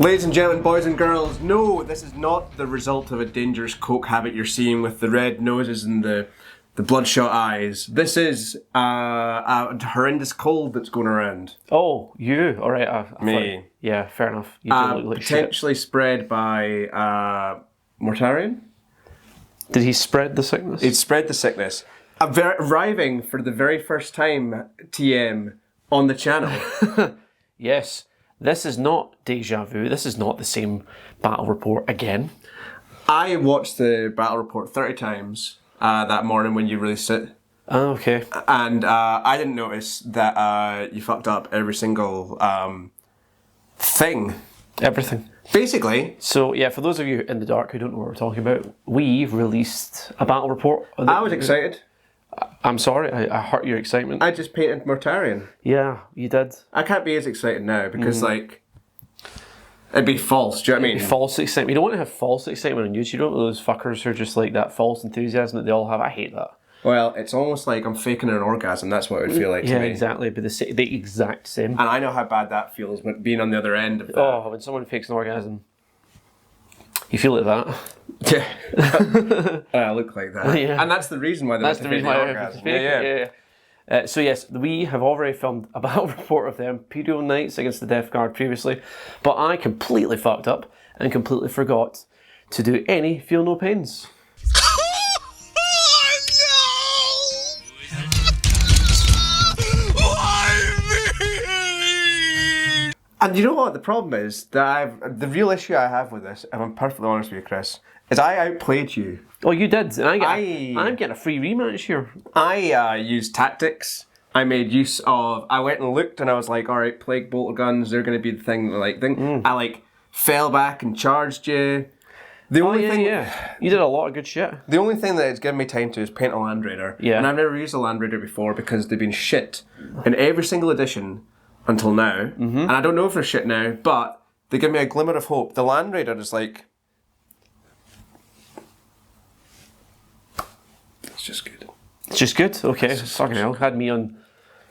Ladies and gentlemen, boys and girls, no, this is not the result of a dangerous coke habit you're seeing with the red noses and the bloodshot eyes. This is a horrendous cold that's going around. Oh, you? All right. I Me. thought, yeah, fair enough. You do look like potentially spread by Mortarion. Did he spread the sickness? He'd spread the sickness. Arriving for the very first time, TM, on the channel. Yes. This is not deja vu. This is not the same battle report again. I watched the battle report 30 times that morning when you released it. Oh, okay. And I didn't notice that you fucked up every single thing. Everything. Basically. So, yeah, for those of you in the dark who don't know what we're talking about, we released a battle report. I was excited. I'm sorry, I hurt your excitement. I just painted Mortarion. Yeah, you did. I can't be as excited now because, like, it'd be false. Do you know what I mean? False excitement. You don't want to have false excitement on YouTube. You don't know those fuckers who are just like that false enthusiasm that they all have. I hate that. Well, it's almost like I'm faking an orgasm. That's what it would feel like to me. Yeah, exactly. But the exact same. And I know how bad that feels when being on the other end of that. Oh, when someone fakes an orgasm, you feel like that. Yeah. I look like that. Yeah. And that's the reason why That's the reason why I have to fake it. Yeah. So yes, we have already filmed a battle report of the Imperial Knights against the Death Guard previously, but I completely fucked up and completely forgot to do any Feel No Pains. And you know what the problem is? That the real issue I have with this, if I'm perfectly honest with you, Chris, is I outplayed you. Oh, you did, and I'm getting a free rematch here. I used tactics. I made use of. I went and looked, and I was like, "All right, plague bolter guns. They're going to be the thing." I fell back and charged you. The only thing, you did a lot of good shit. The only thing that it's given me time to is paint a Land Raider. Yeah, and I've never used a Land Raider before because they've been shit in every single edition until now. And I don't know if they're shit now, but they give me a glimmer of hope. The Land Raider is like, it's just good. It's just good? Okay, fucking hell. Had me on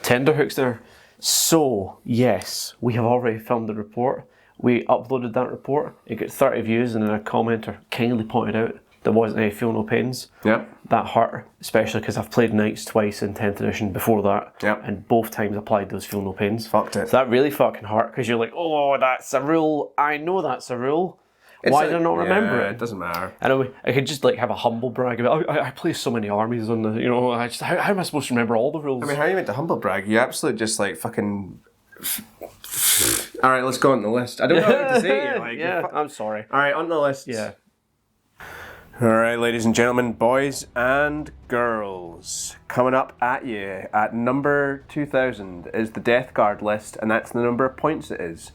tenterhooks there. So, yes, we have already filmed the report. We uploaded that report. It got 30 views, and then a commenter kindly pointed out there wasn't any Feel No Pains. Yep. That hurt, especially because I've played Knights twice in 10th edition before that. Yep. And both times applied those Feel No Pains. Fucked it. So that really fucking hurt, because you're like, oh, that's a rule. I know that's a rule. Why did I not remember it? It doesn't matter. And I could just like have a humble brag about, I play so many armies on the, how am I supposed to remember all the rules? I mean, how are you meant to humble brag? You absolutely just like fucking... Alright, let's go on the list. I don't know what to say. I'm sorry. Alright, on the list. Yeah. Alright, ladies and gentlemen, boys and girls, coming up at you at number 2000 is the Death Guard list, and that's the number of points it is.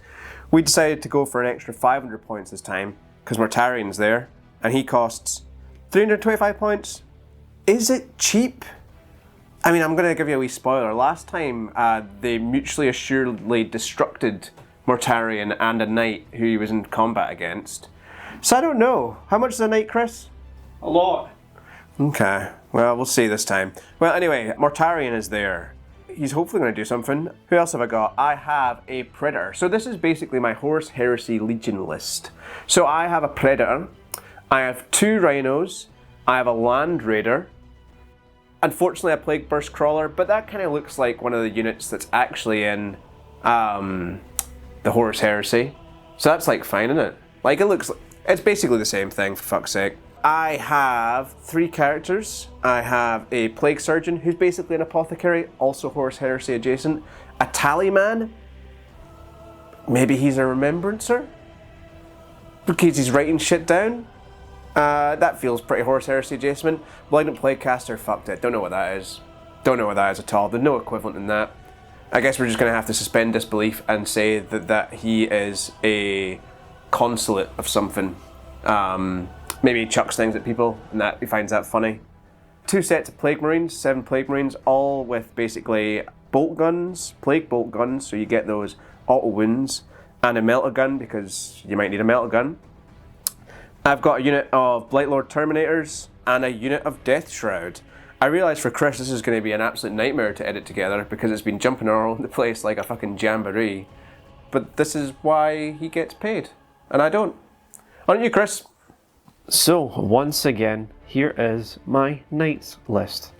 We decided to go for an extra 500 points this time, because Mortarion's there, and he costs 325 points. Is it cheap? I mean, I'm going to give you a wee spoiler. Last time, they mutually assuredly destructed Mortarion and a knight who he was in combat against. So I don't know. How much is a knight, Chris? A lot. Okay, well, we'll see this time. Well, anyway, Mortarion is there. He's hopefully going to do something. Who else have I got? I have a Predator. So this is basically my Horus Heresy Legion list. So I have a Predator, I have 2 Rhinos, I have a Land Raider, unfortunately a Plague Burst Crawler, but that kind of looks like one of the units that's actually in the Horus Heresy. So that's like fine, isn't it? Like it's basically the same thing, for fuck's sake. I have 3 characters. I have a Plague Surgeon, who's basically an apothecary, also Horus Heresy adjacent. A Tallyman. Maybe he's a remembrancer? Because he's writing shit down. That feels pretty Horus Heresy adjacent. Malignant Plaguecaster, fucked it. Don't know what that is. Don't know what that is at all. There's no equivalent in that. I guess we're just going to have to suspend disbelief and say that he is a consulate of something. Maybe he chucks things at people and that he finds that funny. 2 sets of Plague Marines, 7 Plague Marines, all with basically bolt guns, Plague bolt guns, so you get those auto wounds, and a melter gun because you might need a melter gun. I've got a unit of Blightlord Terminators and a unit of Death Shroud. I realise for Chris this is going to be an absolute nightmare to edit together because it's been jumping all over the place like a fucking jamboree. But this is why he gets paid. and I don't. Aren't you, Chris? So, once again, here is my Knights list.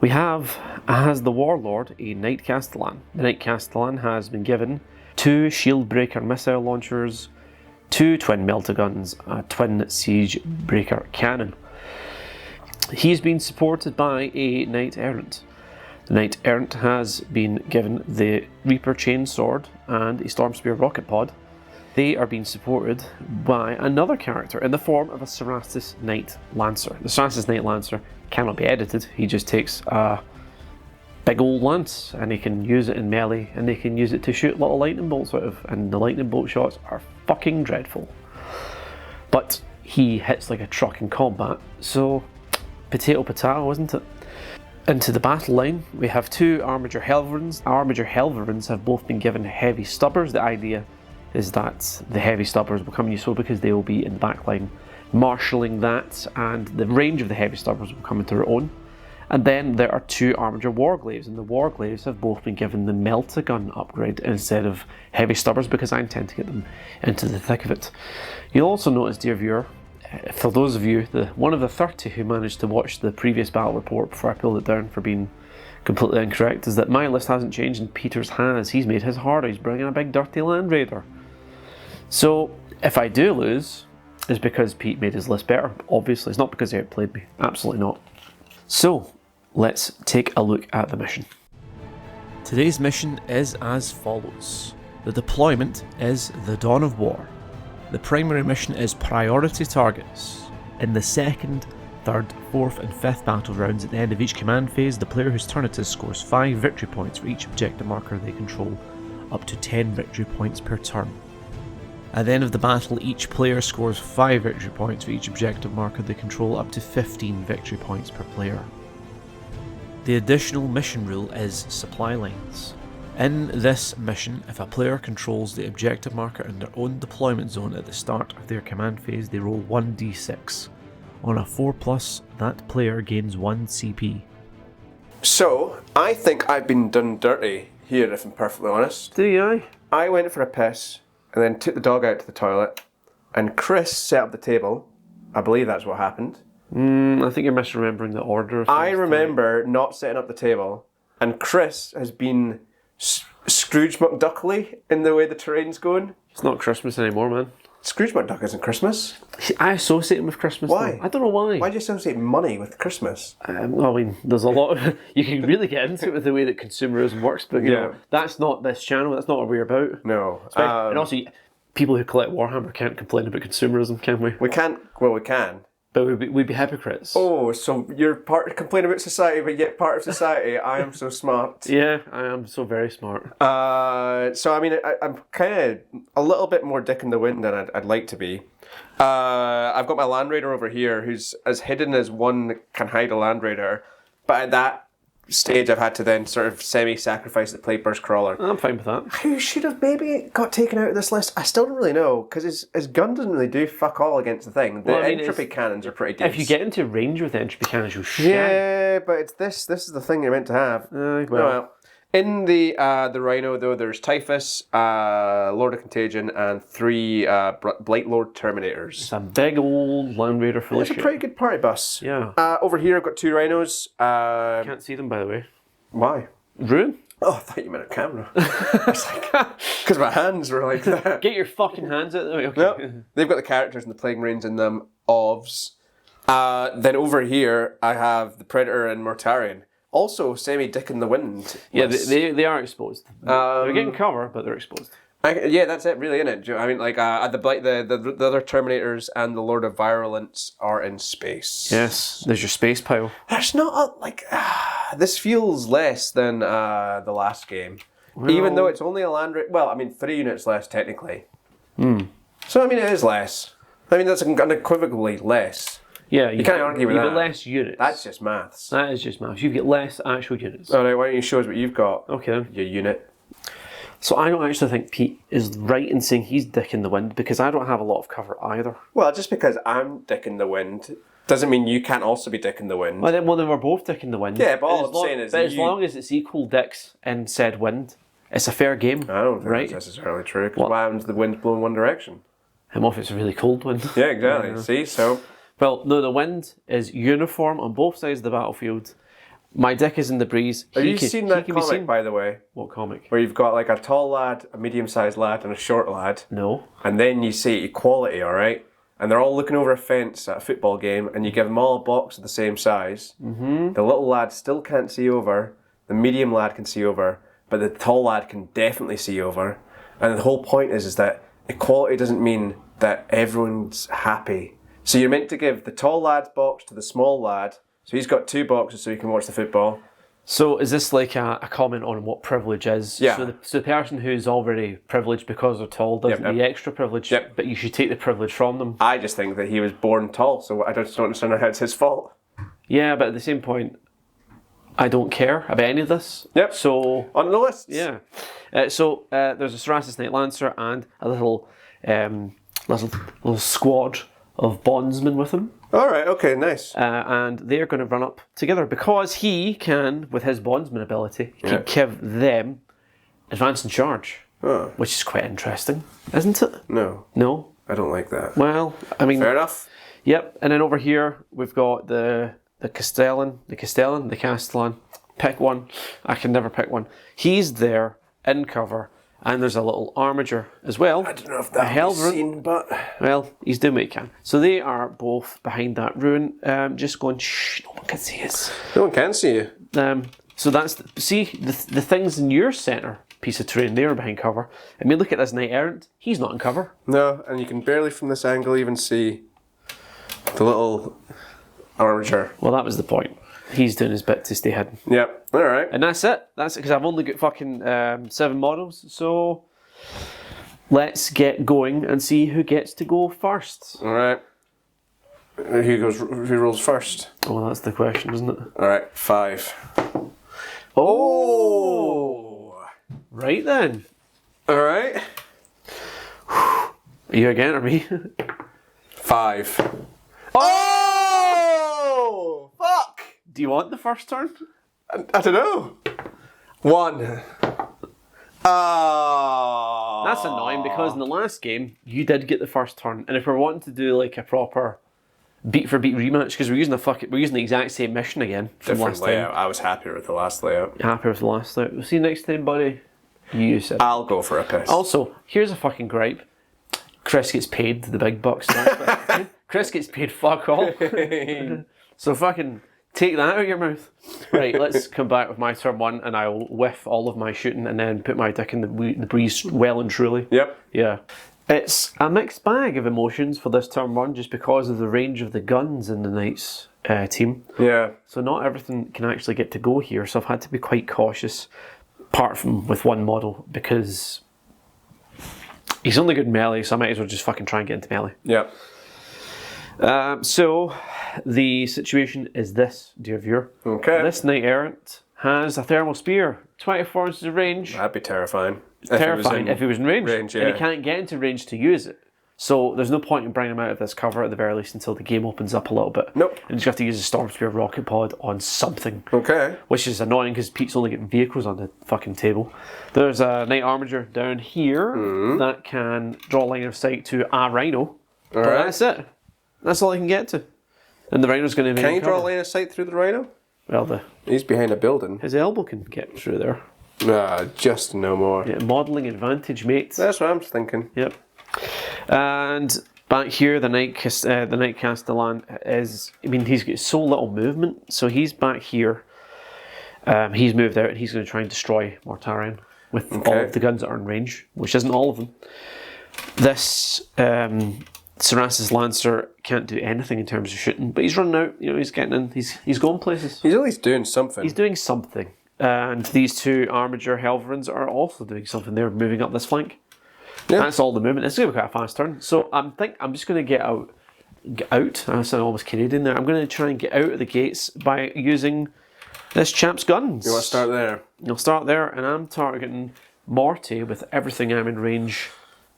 We have, as the Warlord, a Knight Castellan. The Knight Castellan has been given 2 Shield Breaker missile launchers, 2 twin melta guns, a twin siege breaker cannon. He's been supported by a Knight Errant. The Knight Errant has been given the Reaper Chainsword and a Storm-Spear rocket pod. They are being supported by another character in the form of a Cerastus Knight Lancer. The Cerastus Knight Lancer cannot be edited. He just takes a big old lance and he can use it in melee and they can use it to shoot little lightning bolts out of, and the lightning bolt shots are fucking dreadful. But he hits like a truck in combat, so potato, isn't it? Into the battle line, we have 2 Armiger Helverins. Armiger Helverins have both been given heavy stubbers. The idea is that the heavy stubbers will come useful because they will be in the back line marshalling that, and the range of the heavy stubbers will come into their own. And then there are 2 Armiger Warglaves, and the Warglaves have both been given the Melta Gun upgrade instead of heavy stubbers because I intend to get them into the thick of it. You'll also notice, dear viewer, for those of you, one of the 30 who managed to watch the previous battle report before I pulled it down for being completely incorrect, is that my list hasn't changed and Peter's has. He's made his harder. He's bringing a big dirty Land Raider. So if I do lose, it's because Pete made his list better. Obviously, it's not because he outplayed me. Absolutely not. So let's take a look at the mission. Today's mission is as follows. The deployment is the Dawn of War. The primary mission is priority targets. In the 2nd, 3rd, 4th and 5th battle rounds at the end of each command phase, the player whose turn it is scores 5 victory points for each objective marker they control, up to 10 victory points per turn. At the end of the battle, each player scores 5 victory points for each objective marker they control, up to 15 victory points per player. The additional mission rule is supply lines. In this mission, if a player controls the objective marker in their own deployment zone at the start of their command phase, they roll 1d6. On a 4+, that player gains 1 CP. So, I think I've been done dirty here, if I'm perfectly honest. Do you? I went for a piss, and then took the dog out to the toilet, and Chris set up the table. I believe that's what happened. I think you're misremembering the order of things. I remember not setting up the table, and Chris has been Scrooge McDuckly in the way the terrain's going. It's not Christmas anymore, man. Scrooge McDuck isn't Christmas. I associate him with Christmas. Why? Though. I don't know why. Why do you associate money with Christmas? I mean, there's a lot of... You can really get into it with the way that consumerism works, but you know, that's not this channel, that's not what we're about. No. And also, people who collect Warhammer can't complain about consumerism, can we? We can't, well, we can. But we'd be hypocrites. Oh, so you're complaining about society, but yet part of society. I am so smart. Yeah, I am so very smart. So, I mean, I'm kind of a little bit more dick in the wind than I'd like to be. I've got my Land Raider over here, who's as hidden as one can hide a Land Raider. But at that stage, I've had to then sort of semi-sacrifice the Plagueburst Crawler. I'm fine with that. Who should have maybe got taken out of this list? I still don't really know, because his gun doesn't really do fuck all against the thing. The entropy cannons are pretty decent. If you get into range with entropy cannons, you'll shag. Yeah, but it's this is the thing you're meant to have. Well. In the Rhino, though, there's Typhus, Lord of Contagion, and 3 Blight Lord Terminators. It's a big old Land Raider full of shit. It's a pretty good party bus. Yeah. Over here, I've got 2 Rhinos. Can't see them, by the way. Why? Ruin? Oh, I thought you meant a camera. I was like, because my hands were like that. Get your fucking hands out of the way. Okay. Nope. They've got the characters and the Plague Marines in them. Ovs. Then over here, I have the Predator and Mortarion. Also, semi-dick in the wind. Yeah, they are exposed. They're getting cover, but they're exposed. Yeah, that's it, really, isn't it? I mean, like, the other Terminators and the Lord of Virulence are in space. Yes, there's your space pile. There's not this feels less than the last game. Well, even though it's only a land rate. Well, I mean, 3 units less, technically. So, I mean, it is less. I mean, that's unequivocally less. Yeah, you can't argue with that. You've got less units. That's just maths. That is just maths. You get less actual units. Alright, why don't you show us what you've got? Okay. Your unit. So I don't actually think Pete is right in saying he's dick in the wind, because I don't have a lot of cover either. Well, just because I'm dick in the wind doesn't mean you can't also be dick in the wind. Well, then we're both dick in the wind. Yeah, but all I'm saying is... But as long as it's equal dicks in said wind, it's a fair game. I don't think right? that's necessarily true, because what happens if the wind's blowing one direction? him off it's a really cold one. Yeah, exactly. See, so... Well, no, the wind is uniform on both sides of the battlefield. My dick is in the breeze. Have you seen that comic, by the way? What comic? Where you've got like a tall lad, a medium-sized lad, and a short lad. No. And then you say equality, all right? And they're all looking over a fence at a football game, and you give them all a box of the same size. Mm-hmm. The little lad still can't see over. The medium lad can see over, but the tall lad can definitely see over. And the whole point is that equality doesn't mean that everyone's happy. So you're meant to give the tall lad's box to the small lad, so he's got 2 boxes so he can watch the football. So is this like a comment on what privilege is? Yeah. So the person who's already privileged because they're tall doesn't need extra privilege, but you should take the privilege from them. I just think that he was born tall, so I just don't understand how it's his fault. Yeah, but at the same point, I don't care about any of this. Yep. So on the list. Yeah. There's a Serasis Knight Lancer and a little squad of bondsmen with him. All right. Okay. Nice. And they're going to run up together because he can, with his bondsman ability, can give them advance and charge, which is quite interesting, isn't it? No. No. I don't like that. Well, I mean, fair enough. Yep. And then over here we've got the Castellan. Pick one. I can never pick one. He's there in cover. And there's a little armiger as well. I don't know if that was seen, but... Well, he's doing what he can. So they are both behind that ruin, just going, shh, no one can see us. No one can see you. So that's... the things in your centre piece of terrain, they are behind cover. I mean, look at this Knight Errant. He's not in cover. No, and you can barely from this angle even see the little armiger. Well, that was the point. He's doing his bit to stay hidden. Yep, alright. And that's it. That's it, because I've only got fucking 7 models, so let's get going and see who gets to go first. Alright. Who rolls first? Oh, that's the question, isn't it? Alright, 5. Oh! Right then. Alright. Are you again or me? 5. Oh! Fuck! Do you want the first turn? I don't know. 1. Oh. That's annoying because in the last game you did get the first turn, and if we're wanting to do like a proper beat for beat rematch, because we're using the exact same mission again from Different last layout. time. I was happier with the last layout. Happy with the last layout. We'll see you next time, buddy. You use it. I'll go for a piss. Also, here's a fucking gripe. Chris gets paid the big bucks. Chris gets paid fuck all. So fucking take that out of your mouth. Right, let's come back with my turn 1 and I'll whiff all of my shooting and then put my dick in the breeze well and truly. Yep. Yeah. It's a mixed bag of emotions for this turn 1 just because of the range of the guns in the Knights team. Yeah. So not everything can actually get to go here, so I've had to be quite cautious, apart from with one model, because he's only good in melee, so I might as well just fucking try and get into melee. Yep. So the situation is this, dear viewer. Okay. This Knight Errant has a thermal spear, 24 inches of range. That'd be terrifying. Terrifying if he was in range. Yeah. And he can't get into range to use it. So there's no point in bringing him out of this cover at the very least until the game opens up a little bit. Nope. And you have to use a Storm Spear rocket pod on something. Okay. Which is annoying because Pete's only getting vehicles on the fucking table. There's a Knight Armiger down here that can draw line of sight to a Rhino. But that's it. That's all he can get to. And the Rhino's going to be Can you draw a line of sight through the Rhino? Well, he's behind a building. His elbow can get through there. Nah, just no more. Yeah, modelling advantage, mate. That's what I'm thinking. Yep. And back here, the Knight Castellan is... I mean, he's got so little movement. So he's back here. He's moved out and he's going to try and destroy Mortarion with all of the guns that are in range, which isn't all of them. This Serasis Lancer can't do anything in terms of shooting, but he's running out. You know, he's getting in. He's going places. He's at least doing something. He's doing something. And these 2 Armiger Helverins are also doing something. They're moving up this flank. Yeah. That's all the movement. It's going to be quite a fast turn. So I'm just going to get out. I sound almost Canadian there. I'm going to try and get out of the gates by using this champ's guns. You want to start there? You'll start there, and I'm targeting Morty with everything I'm in range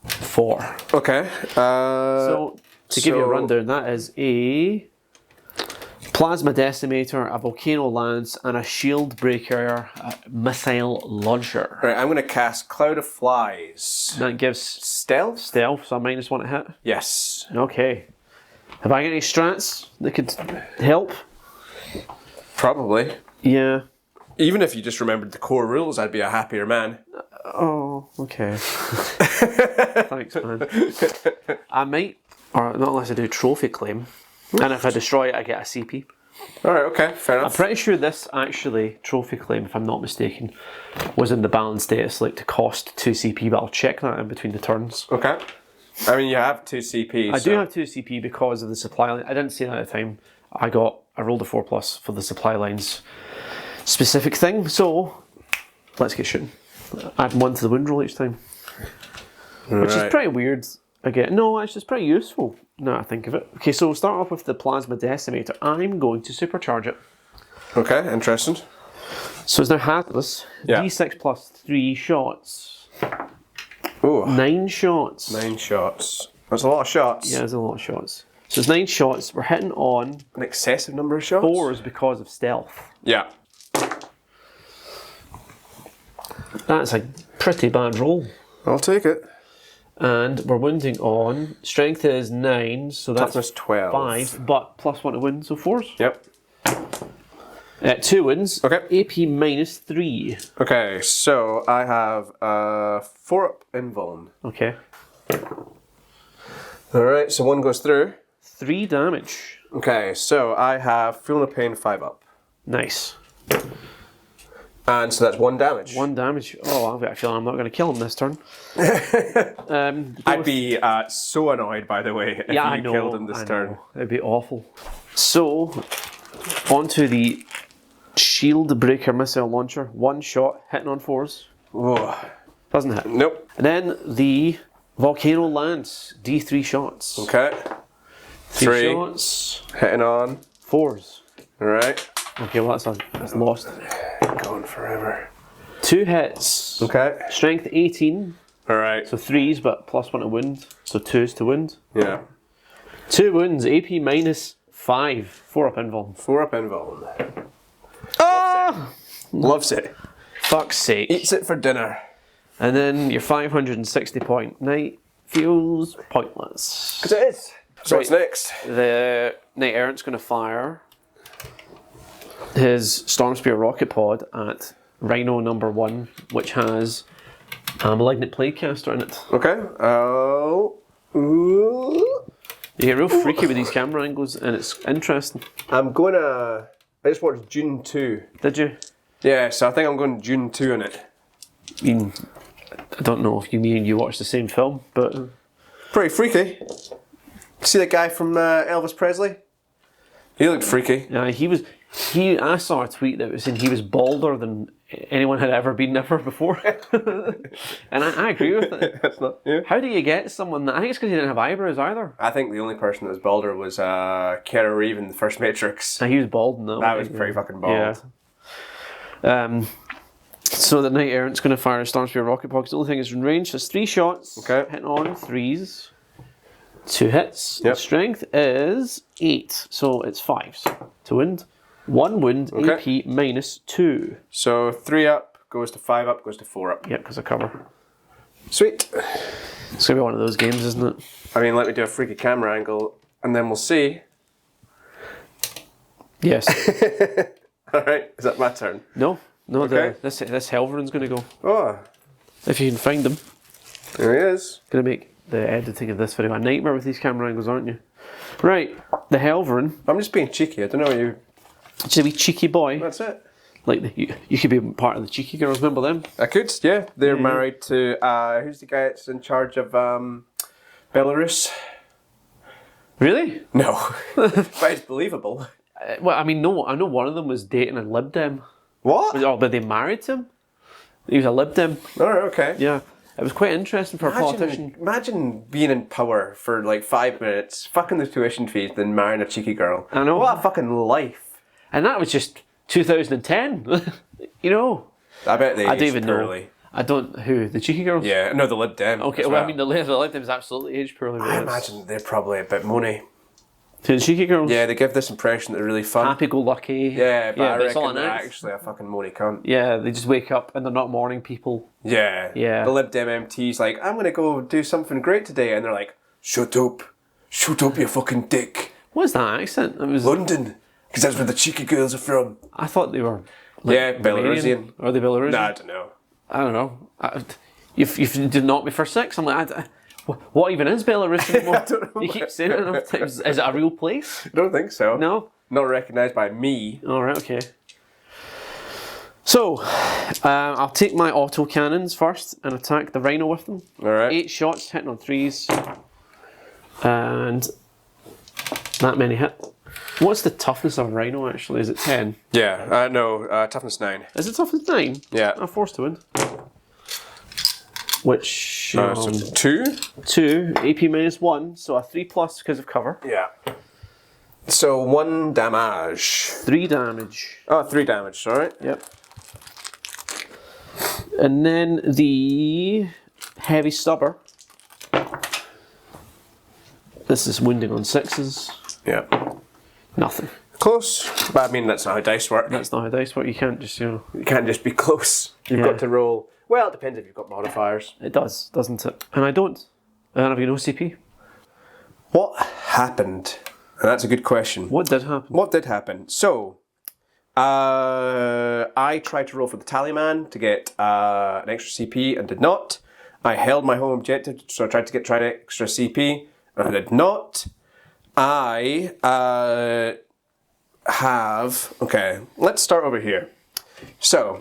for. Okay. So to give you a rundown, that is a Plasma Decimator, a Volcano Lance, and a Shield Breaker missile launcher. Right, I'm going to cast Cloud of Flies. That gives Stealth? stealth, so -1 to hit. Yes. Okay. Have I got any strats that could help? Probably. Yeah. Even if you just remembered the core rules, I'd be a happier man. Oh, okay. Thanks, man. I might, or not unless I do trophy claim, and if I destroy it, I get a CP. Alright, okay, fair I'm enough. pretty sure this actually, trophy claim, if I'm not mistaken, was in the balance status like to cost 2 CP, but I'll check that in between the turns. Okay. I mean, you have 2 CP. I do have 2 CP because of the supply line. I didn't say that at the time. I rolled a 4+ for the supply lines specific thing, so let's get shooting. Add 1 to the wound roll each time. Which is pretty weird. Again, no, actually, it's pretty useful now I think of it. Okay, so we'll start off with the Plasma Decimator. I'm going to supercharge it. Okay, interesting. So it's now hatless. Yeah. D6 plus 3 shots. Ooh. 9 shots. 9 shots. That's a lot of shots. Yeah, there's a lot of shots. So it's 9 shots. We're hitting on An excessive number of shots? 4s because of stealth. Yeah. That's a pretty bad roll. I'll take it. And we're wounding on. Strength is 9, so that's Toughness 12. 5, but +1 to wound, so 4s. Yep. 2 wounds. Okay. AP -3. Okay, so I have 4-up invuln. Okay. Alright, so 1 goes through. 3 damage. Okay, so I have Feel No Pain 5-up. Nice. And so that's 1 damage. 1 damage. Oh, I've got a feeling I'm not going to kill him this turn. I'd be so annoyed, by the way, if Yeah, you I know. killed him this turn. It'd be awful. So, onto the Shield Breaker missile launcher. 1 shot, hitting on 4s. Whoa. Doesn't hit. Nope. And then the Volcano Lance. D3 shots. Okay. 3 shots. Hitting on. 4s. Alright. Okay, well that's lost. Gone forever. 2 hits. Okay. Strength 18. Alright. So 3s, but +1 to wound. So 2s to wound. Yeah. 2 wounds, AP -5. 4-up invuln. 4-up invuln. Ah! Loves it. Fuck's sake. Eats it for dinner. And then your 560 point night feels pointless. Because it is. So Right. what's next? The Knight Errant's going to fire his Storm Spear rocket pod at Rhino number 1, which has a Malignant Plaguecaster in it. Okay. Oh. Ooh. You get real freaky with these camera angles, and it's interesting. I'm going to... I just watched June 2. Did you? Yeah, so I think I'm going June 2 on it. I mean, I don't know if me and you watched the same film, but Pretty freaky. See that guy from Elvis Presley? He looked freaky. I saw a tweet that was saying he was balder than anyone had ever been ever before. And I agree with it. That's not... Yeah. How do you get someone that... I think it's because he didn't have eyebrows either. I think the only person that was balder was Keanu Reeves in the first Matrix. He was bald in that. That was pretty fucking bald. Yeah. So the Knight Errant's going to fire a Storm Spear rocket pod. The only thing is in range. So it's 3 shots. Okay. Hitting on 3s. 2 hits. Yep. Strength is 8. So it's 5s to wound. 1 wound. Okay. AP -2. So 3-up goes to 5-up goes to 4-up. Yep, because I cover. Sweet. It's going to be one of those games, isn't it? I mean, let me do a freaky camera angle and then we'll see. Yes. Alright, is that my turn? No. Okay. This Helverin's going to go. Oh, If you can find him. there he is. Going to make the editing of this video a nightmare with these camera angles, aren't you? Right, the Helverin. I'm just being cheeky. I don't know what you... Just a wee cheeky boy. That's it. Like you could be part of the cheeky girls. Remember them? I could, yeah. They're married to... who's the guy that's in charge of Belarus? Really? No. But it's believable. Well, I mean, no. I know one of them was dating a Lib Dem. What? Oh, but they married him. He was a Lib Dem. Alright, okay. Yeah, it was quite interesting for a politician. Imagine being in power for like 5 minutes, fucking the tuition fees, then marrying a cheeky girl. I know. What a fucking life. And that was just 2010. You know. I bet they I don't aged even poorly. know. I don't who the cheeky girls. Yeah, no, the Lib Dem. Okay, as well, I mean the Lib Dem's absolutely aged poorly. I imagine they're probably a bit money. To the cheeky girls. Yeah, they give this impression that they're really fun. Happy-go-lucky. Yeah, but I it's all reckon they're announced. actually a fucking moany cunt. Yeah, they just wake up and they're not morning people. Yeah. Yeah. The Lib Dem MT's like, I'm gonna go do something great today, and they're like, shut up, you fucking dick. What is that accent? It was London, because that's where the cheeky girls are from. I thought they were. Belarusian. Are they Belarusian? Nah, I don't know. I don't know. You did knock me for 6. I'm like, what even is Belarus anymore? I don't know. You keep saying it enough times. Is it a real place? I don't think so. No? Not recognised by me. Alright, okay. So, I'll take my auto cannons first and attack the rhino with them. Alright. 8 shots, hitting on 3s. And that many hit. What's the toughness of a rhino actually? Is it 10? Yeah, no, toughness 9. Is it toughness 9? Yeah. I'm forced to win. Which So 2? 2 AP -1, so a 3+ because of cover. Yeah. So 1 damage. 3 damage. Oh, 3 damage, sorry. Yep. And then the heavy stubber. This is wounding on 6s. Yeah. Nothing. Close, but I mean that's not how dice work. That's not how dice work. You can't just, You can't just be close. You've Yeah. got to roll. Well, it depends if you've got modifiers. It does, doesn't it? And I don't. I don't have no CP. What happened? And that's a good question. What did happen? What did happen? So, I tried to roll for the Tallyman to get an extra CP and did not. I held my home objective, so I tried to get an extra CP and I did not. I have... Okay, let's start over here. So,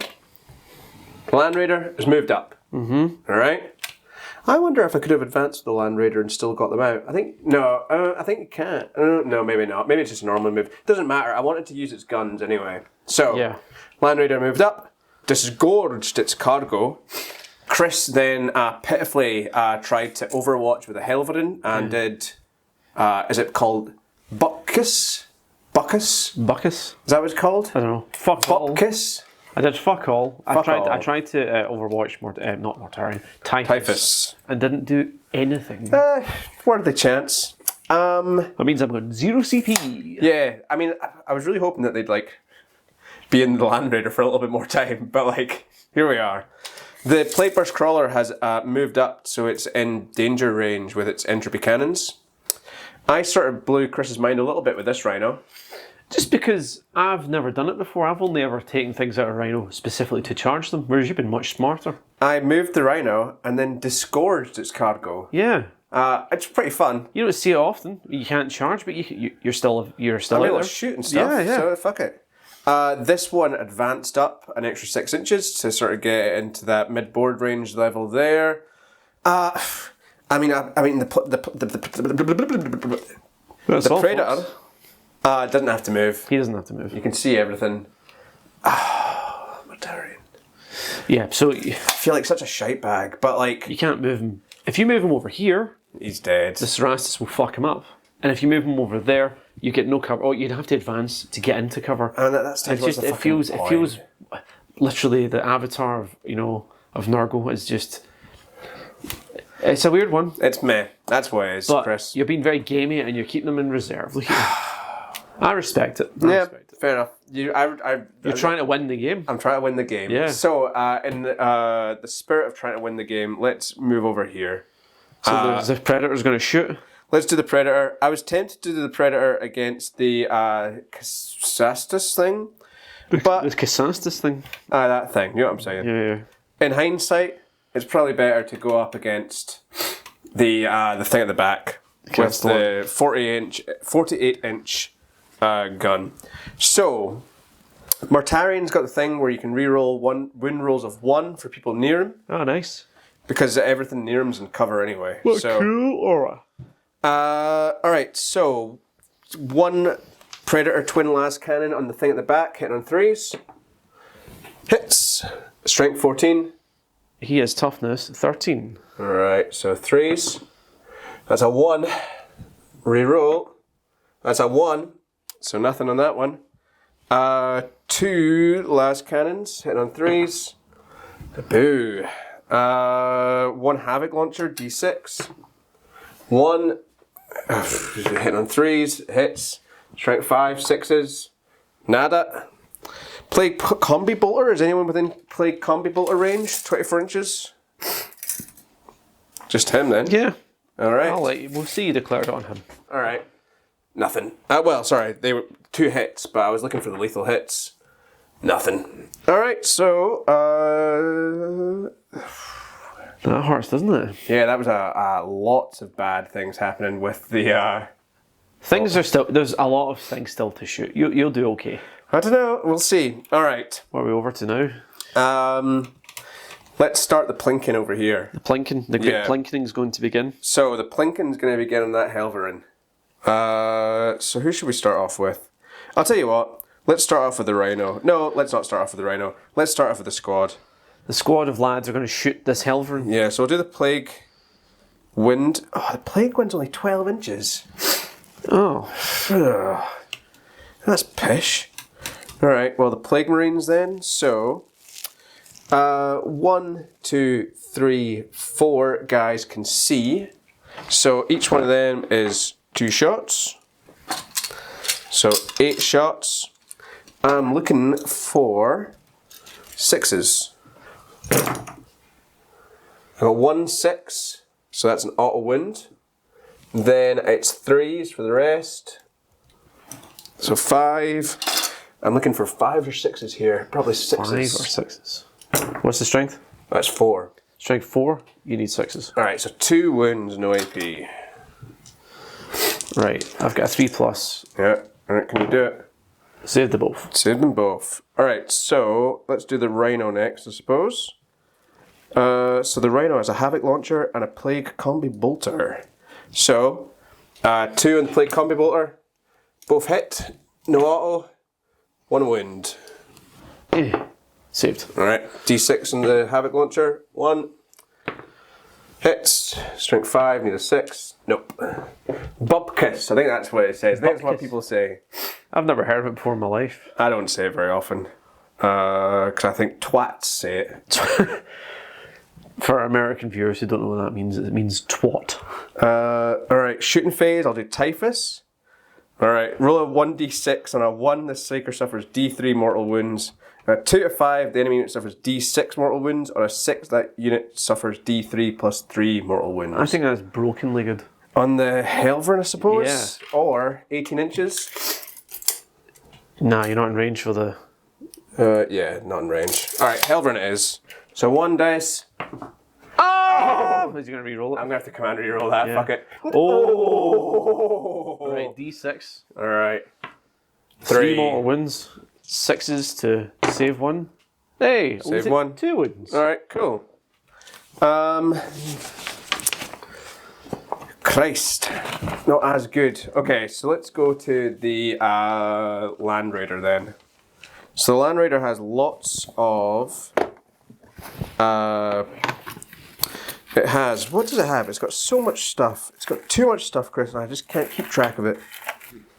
Land Raider has moved up. Mm-hmm. Alright? I wonder if I could have advanced the Land Raider and still got them out. I think... No, I think you can't. No, maybe not. Maybe it's just a normal move. Doesn't matter. I wanted to use its guns anyway. So, Yeah. Land Raider moved up, disgorged its cargo. Chris then pitifully tried to overwatch with a Helverin and did... is it called Buckus? Buckus? Buckus? Is that what it's called? I don't know. Fuck all. Buckus? I did fuck all. I all. tried to overwatch not Mortarion. Typhus. And didn't do anything. What are the chance? That means I'm going 0 CP. Yeah, I mean, I was really hoping that they'd, be in the Land Raider for a little bit more time, but, here we are. The Plate Burst Crawler has moved up, so it's in danger range with its entropy cannons. I sort of blew Chris's mind a little bit with this Rhino. Just because I've never done it before. I've only ever taken things out of Rhino specifically to charge them, whereas you've been much smarter. I moved the Rhino and then disgorged its cargo. Yeah. It's pretty fun. You don't see it often. You can't charge, but you're still I'm out able there. to shoot and stuff, so fuck it. This one advanced up an extra 6 inches to sort of get into that mid-board range level there. The Predator doesn't have to move. He doesn't have to move. You can see everything. Mortarion. Yeah, so I feel like such a shite bag, but you can't move him. If you move him over here, he's dead. the Cerastus will fuck him up. And if you move him over there, you get no cover. Oh, you'd have to advance to get into cover. And at that stage, It feels literally the avatar of Nurgle is just. It's a weird one. It's meh. That's what it is, But Chris. you're being very gamey and you're keeping them in reserve. Look at you. I respect it. Fair enough. You're trying to win the game. I'm trying to win the game. Yeah. So, in the spirit of trying to win the game, let's move over here. So the Predator's going to shoot. Let's do the Predator. I was tempted to do the Predator against the Casastus thing, but The Casastus thing. that thing. You know what I'm saying? Yeah. In hindsight, it's probably better to go up against the thing at the back with the 48-inch gun. So, Mortarion's got the thing where you can reroll wound rolls of 1 for people near him. Oh, nice. Because everything near him's in cover anyway. Cool aura. Alright, so 1 Predator twin las cannon on the thing at the back, hitting on 3s. Hits. Strength 14. He has toughness 13. Alright, so 3s. That's a 1. Reroll. That's a 1. So nothing on that one. 2 las cannons, hitting on 3s. Boo. 1 Havoc Launcher, D6. 1 Hitting on 3s, hits. Strength 5, 6s. Nada. Plague Combi Bolter. Is anyone within Plague Combi Bolter range? 24 inches? Just him then? Yeah. Alright. We'll see you declared it on him. Alright. Nothing. Well, sorry. They were 2 hits, but I was looking for the lethal hits. Nothing. Alright, so... That hurts, doesn't it? Yeah, that was lots of bad things happening with the... Things are still... There's a lot of things still to shoot. You'll do okay. I don't know. We'll see. Alright. What are we over to now? Let's start the plinking over here. The plinking. The great plinking is going to begin. So the plinking's going to begin on that Helverin. So who should we start off with? I'll tell you what. Let's start off with the Rhino. No, let's not start off with the Rhino. Let's start off with the squad. The squad of lads are going to shoot this Helverin. Yeah, so we'll do the Plague Wind. Oh, the Plague Wind's only 12 inches. Oh. Ugh. That's pish. Alright, well the Plague Marines then. So, 1, 2, 3, 4 guys can see. So each one of them is 2 shots. So 8 shots. I'm looking for 6s. I got 1 6, so that's an auto wind. Then it's 3s for the rest. So 5. I'm looking for 5 or 6s here. Probably 6s. 5 or 6s. What's the strength? That's 4. Strength 4. You need 6s. Alright, so 2 wounds, no AP. Right. I've got a 3+. Yeah. Alright, can you do it? Save the both. Save them both. Alright, so let's do the Rhino next, I suppose. So the Rhino has a Havoc Launcher and a Plague Combi Bolter. So, 2 on the Plague Combi Bolter. Both hit. No auto. 1 wound. Saved. Alright, D6 on the Havoc Launcher. 1. Hits. Strength 5, need a 6. Nope. Bubkiss, I think that's what it says. I think that's what people say. I've never heard of it before in my life. I don't say it very often. Because I think twats say it. For American viewers who don't know what that means, it means twat. Alright, shooting phase, I'll do Typhus. Alright, roll a 1d6. On a 1, the Striker suffers D3 mortal wounds. On a 2 to 5, the enemy unit suffers D6 mortal wounds. On a 6, that unit suffers D3 plus 3 mortal wounds. I think that's brokenly good. On the Helverin, I suppose? Yeah. Or 18 inches? Nah, you're not in range for the... Yeah, not in range. Alright, Helverin it is. So 1 dice. Oh! Is he going to re-roll it? I'm going to have to command re-roll that, fuck it. Oh! Alright, D6. Alright. 3 mortal wounds. 6s to save 1. Hey! Save 1. 2 wounds. Alright, cool. Christ. Not as good. Okay, so let's go to the Land Raider then. So the Land Raider has lots of... it has... What does it have? It's got so much stuff. It's got too much stuff, Chris, and I just can't keep track of it.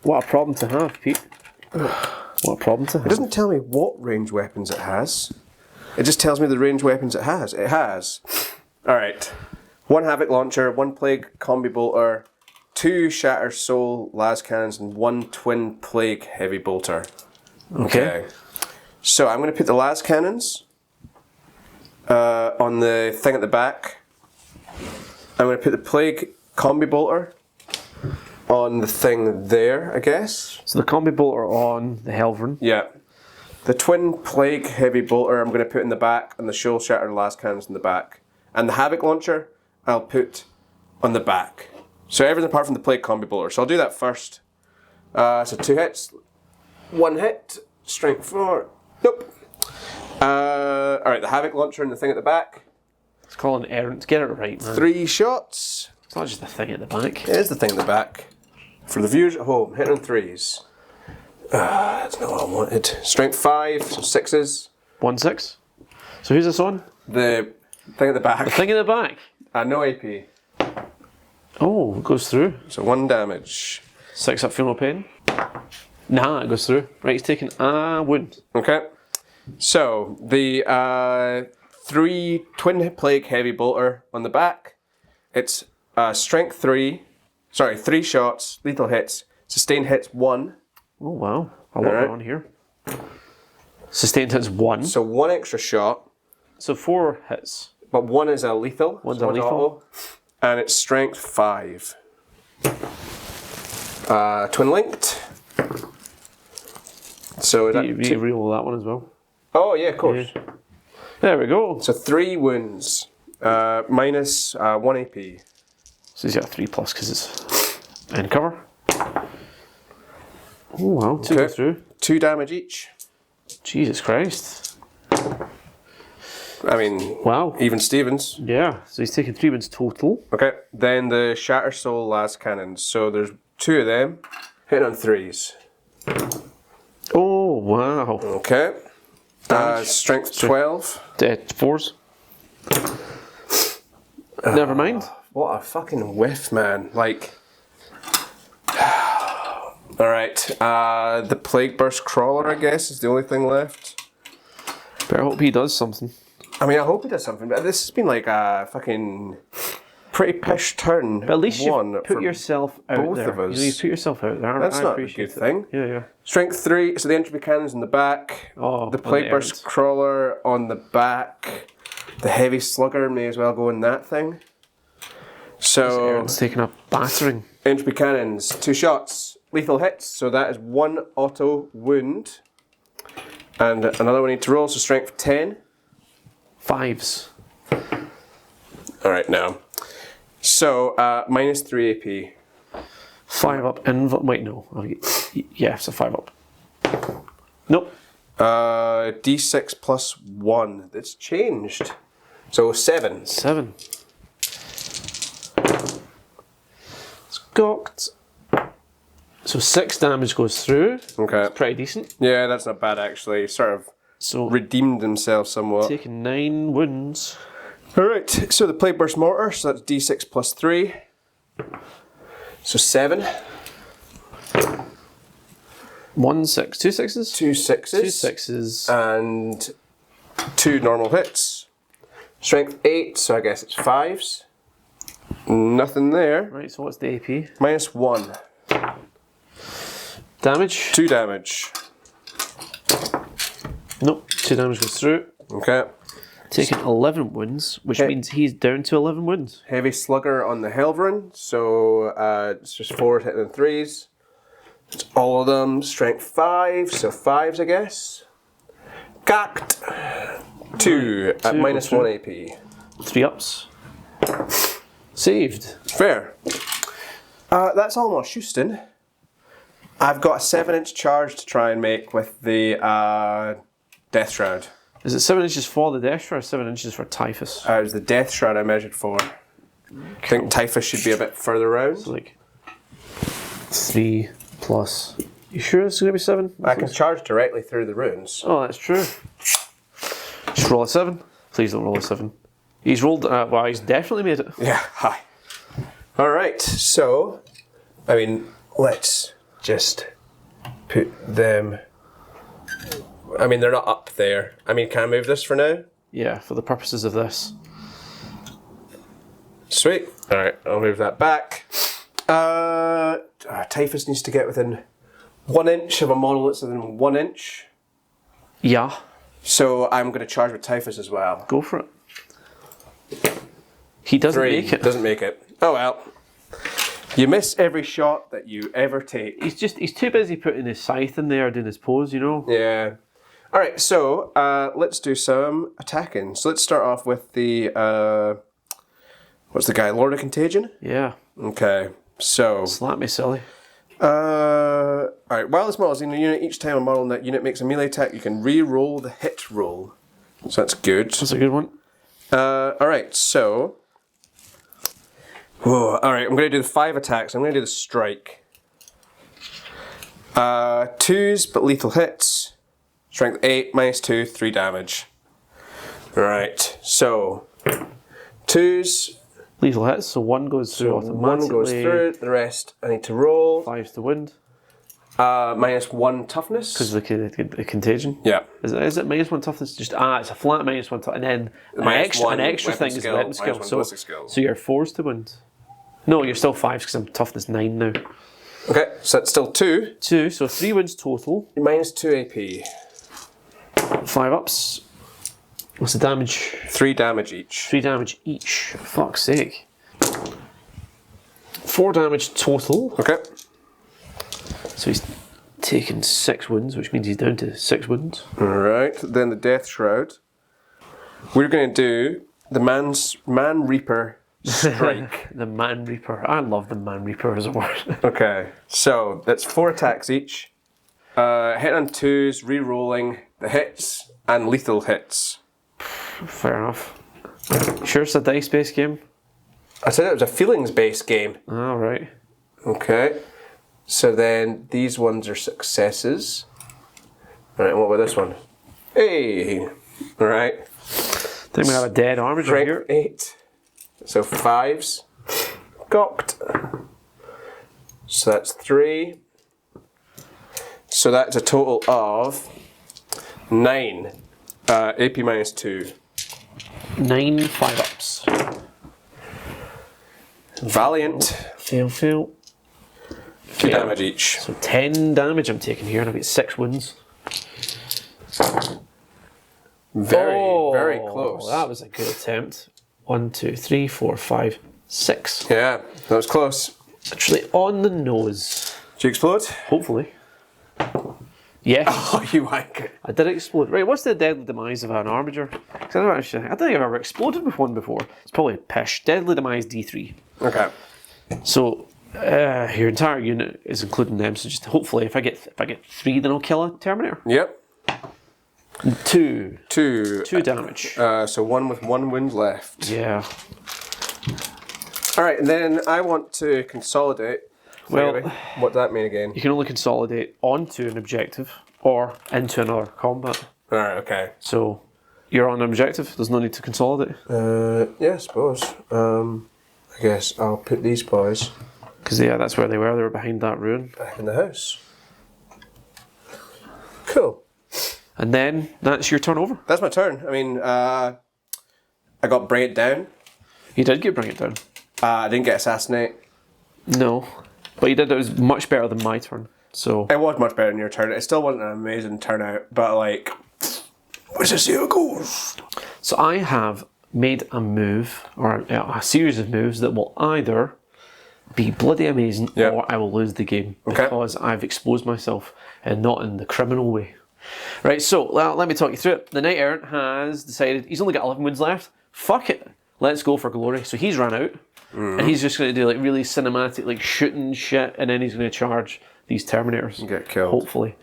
What a problem to have, Pete. What a problem to have. It doesn't tell me what range weapons it has. It just tells me the range weapons it has. It has... Alright. 1 Havoc Launcher, 1 Plague Combi Bolter, 2 Shatter Soul Las Cannons, and 1 Twin Plague Heavy Bolter. Okay. So I'm going to put the Las Cannons on the thing at the back. I'm going to put the Plague Combi Bolter on the thing there, I guess. So the Combi Bolter on the Helverin. Yeah. The Twin Plague Heavy Bolter I'm going to put in the back, and the Soul Shatter Las Cannons in the back. And the Havoc Launcher I'll put on the back. So everything apart from the Plague Combi Bolter. So I'll do that first. So 2 hits. 1 hit. Strength 4. Nope. Alright, the Havoc Launcher and the thing at the back. It's called an errant. Get it right, man. 3 shots. It's not just the thing at the back. It is the thing at the back. For the viewers at home, hitting on 3s. That's not what I wanted. Strength 5, so 6s. 1 6. So who's this on? The thing at the back. The thing at the back. No AP. Oh, it goes through. So 1 damage. 6 up, feel no pain. Nah, it goes through. Right, he's taking a wound. Okay. So the 3 Twin Plague Heavy Bolter on the back. It's strength 3, Sorry, 3 shots, lethal hits, sustained hits 1. Oh wow, a lot going on here. Sustained hits 1. So 1 extra shot. So 4 hits. But 1 is a lethal. One's a lethal. Auto, and it's strength 5. Twin linked. So You re-roll that one as well. Oh yeah, of course. Yeah. There we go. So 3 wounds, minus 1 AP. So he's got a 3+ because it's in cover. Oh wow, 2 go through. 2 damage each. Jesus Christ. I mean, wow. Even Stevens. Yeah, so he's taking 3 wounds total. Okay, then the Shatter Soul last cannons. So there's 2 of them, hitting on 3s. Oh wow. Okay. Strength 12. 4s. Never mind. What a fucking whiff, man. Like... Alright, the Plague Burst Crawler, I guess, is the only thing left. Better hope he does something. I mean, I hope he does something, but this has been like a fucking pretty pish turn. But at least you put yourself out both there. of us. You put yourself out there. That's I not a appreciate good thing. Yeah, yeah. Strength 3, so the entropy cannon's in the back. Oh, the Plague Burst Crawler on the back. The Heavy Slugger may as well go in that thing. So It's taking a battering. Entropy cannons, 2 shots, lethal hits, so that is 1 auto wound. And another one need to roll, so strength 10. 5s. Alright, now. So, minus 3 AP. 5 up, wait, no. Yeah, it's a 5 up. Nope. D6 plus 1. That's changed. So 7. 7. It's gawked. So 6 damage goes through. Okay. Pretty decent. Yeah, that's not bad actually. Sort of redeemed himself somewhat. Taking 9 wounds. Alright, so the Plague Burst Mortar, so that's D6 plus 3. So 7. 1 6. 2 6s? 2 6s. 2 6s. And 2 normal hits. Strength 8, so I guess it's 5s. Nothing there. Right, so what's the AP? Minus 1. Damage? 2 damage. Nope, 2 damage goes through. Okay. Taking 11 wounds, which means he's down to 11 wounds. Heavy Slugger on the Helverin, so it's just 4 hitting and 3s. It's all of them. Strength 5, so 5s I guess. Gacked. 2 at minus 1 AP. 3 ups. Saved. Fair. That's almost Houston. I've got a 7-inch charge to try and make with the Death Shroud. Is it 7 inches for the Death Shroud or 7 inches for Typhus? It was the Death Shroud I measured for. I think Typhus should be a bit further round. So like 3 plus. You sure it's going to be 7? I can charge directly through the runes. Oh, that's true. Just roll a 7. Please don't roll a 7. He's rolled. Well, he's definitely made it. Yeah, hi. Alright, so, I mean, let's just put them... I mean, they're not up there. I mean, can I move this for now? Yeah, for the purposes of this. Sweet. Alright, I'll move that back. Typhus needs to get within 1 inch of a model that's within 1 inch. Yeah. So I'm going to charge with Typhus as well. Go for it. He doesn't 3. make it. Doesn't make it. Oh well. You miss every shot that you ever take. He's too busy putting his scythe in there doing his pose, you know? Yeah. Alright, so let's do some attacking. So let's start off with the, what's the guy, Lord of Contagion? Yeah. Okay, so... Slap me, silly. Alright, while this model is in a unit, each time a model in that unit makes a melee attack, you can re-roll the hit roll. So that's good. That's a good one. Alright, so... Alright, I'm going to do the 5 attacks. I'm going to do the strike. 2s, but lethal hits. Strength 8, minus 2, 3 damage. Right, so 2s. Lethal hits, so 1 goes through automatically. 1 goes through, the rest I need to roll. 5's the wind. Minus 1 toughness. Because of the contagion. Yeah. Is it minus 1 toughness? Just it's a flat minus 1 toughness. And then an extra thing is the weapon skill. So you're forced to wind. No, you're still 5 because I'm toughness 9 now. Okay, so that's still 2. 2, so 3 wounds total. Minus 2 AP. 5 ups. What's the damage? 3 damage each. 3 damage each. Fuck's sake. 4 damage total. Okay. So he's taken 6 wounds, which means he's down to 6 wounds. Alright, then the Death Shroud. We're going to do the Man Reaper Strike. The Man Reaper. I love the Man Reaper as a word. Okay, so that's 4 attacks each. Hit on 2s, re-rolling the hits, and lethal hits. Fair enough. Sure it's a dice-based game? I said it was a feelings-based game. Alright. Okay, so then these ones are successes. Alright, what about this one? Hey! Alright. I think we have a dead armager here. 8. So 5s. Cocked. So that's 3. So that's a total of 9. AP minus 2. 9 5 ups. Valiant. Fail, fail. 2 damage each. So 10 damage I'm taking here, and I've got 6 wounds. Very close. That was a good attempt. 1, 2, 3, 4, 5, 6. Yeah, that was close. Literally on the nose. Did you explode? Hopefully. Yes. Oh, you wank. I did explode. Right, what's the deadly demise of an armager? 'Cause I don't think I've ever exploded with one before. It's probably pish. Deadly demise D3. Okay. So your entire unit is including them. So just hopefully, if I get 3, then I'll kill a Terminator. Yep. 2 2 damage. So 1 with 1 wound left. Yeah. Alright, and then I want to consolidate. Well, what does that mean again? you can only consolidate onto an objective or into another combat. Alright, okay. So you're on an objective. There's no need to consolidate. Yeah, I suppose. I guess I'll put these boys Because yeah, that's where they were. They were behind that ruin. back in the house. Cool. And then that's your turn over. That's my turn. I mean, I got Bring It Down. You did get Bring It Down. I didn't get Assassinate. No. But you did. It was much better than my turn. So It was much better than your turn. It still wasn't an amazing turnout, but like, let's just see how it goes. So I have made a move, or a series of moves that will either be bloody amazing Yeah. or I will lose the game Okay. because I've exposed myself and not in the criminal way. Right, so let me talk you through it. The Knight Errant has decided he's only got 11 wounds left. Fuck it. Let's go for glory. So he's run out and he's just going to do like really cinematic, like shooting shit, and then he's going to charge these Terminators. Get killed. Hopefully.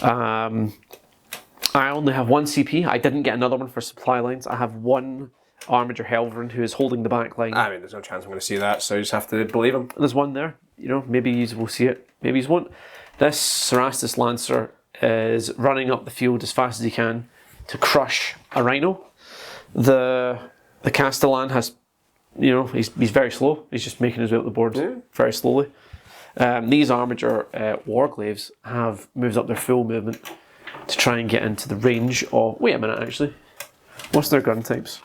I only have 1 CP. I didn't get another one for supply lines. I have 1 Armiger Helverin who is holding the back line. I mean, there's no chance I'm going to see that, so you just have to believe him. There's one there. You know, maybe you will see it. Maybe you won't. This Cerastus Lancer is running up the field as fast as he can to crush a Rhino. The Castellan has, you know, he's very slow. He's just making his way up the board very slowly. These Armiger Warglaves have moved up their full movement to try and get into the range of... Wait a minute, actually. What's their gun types?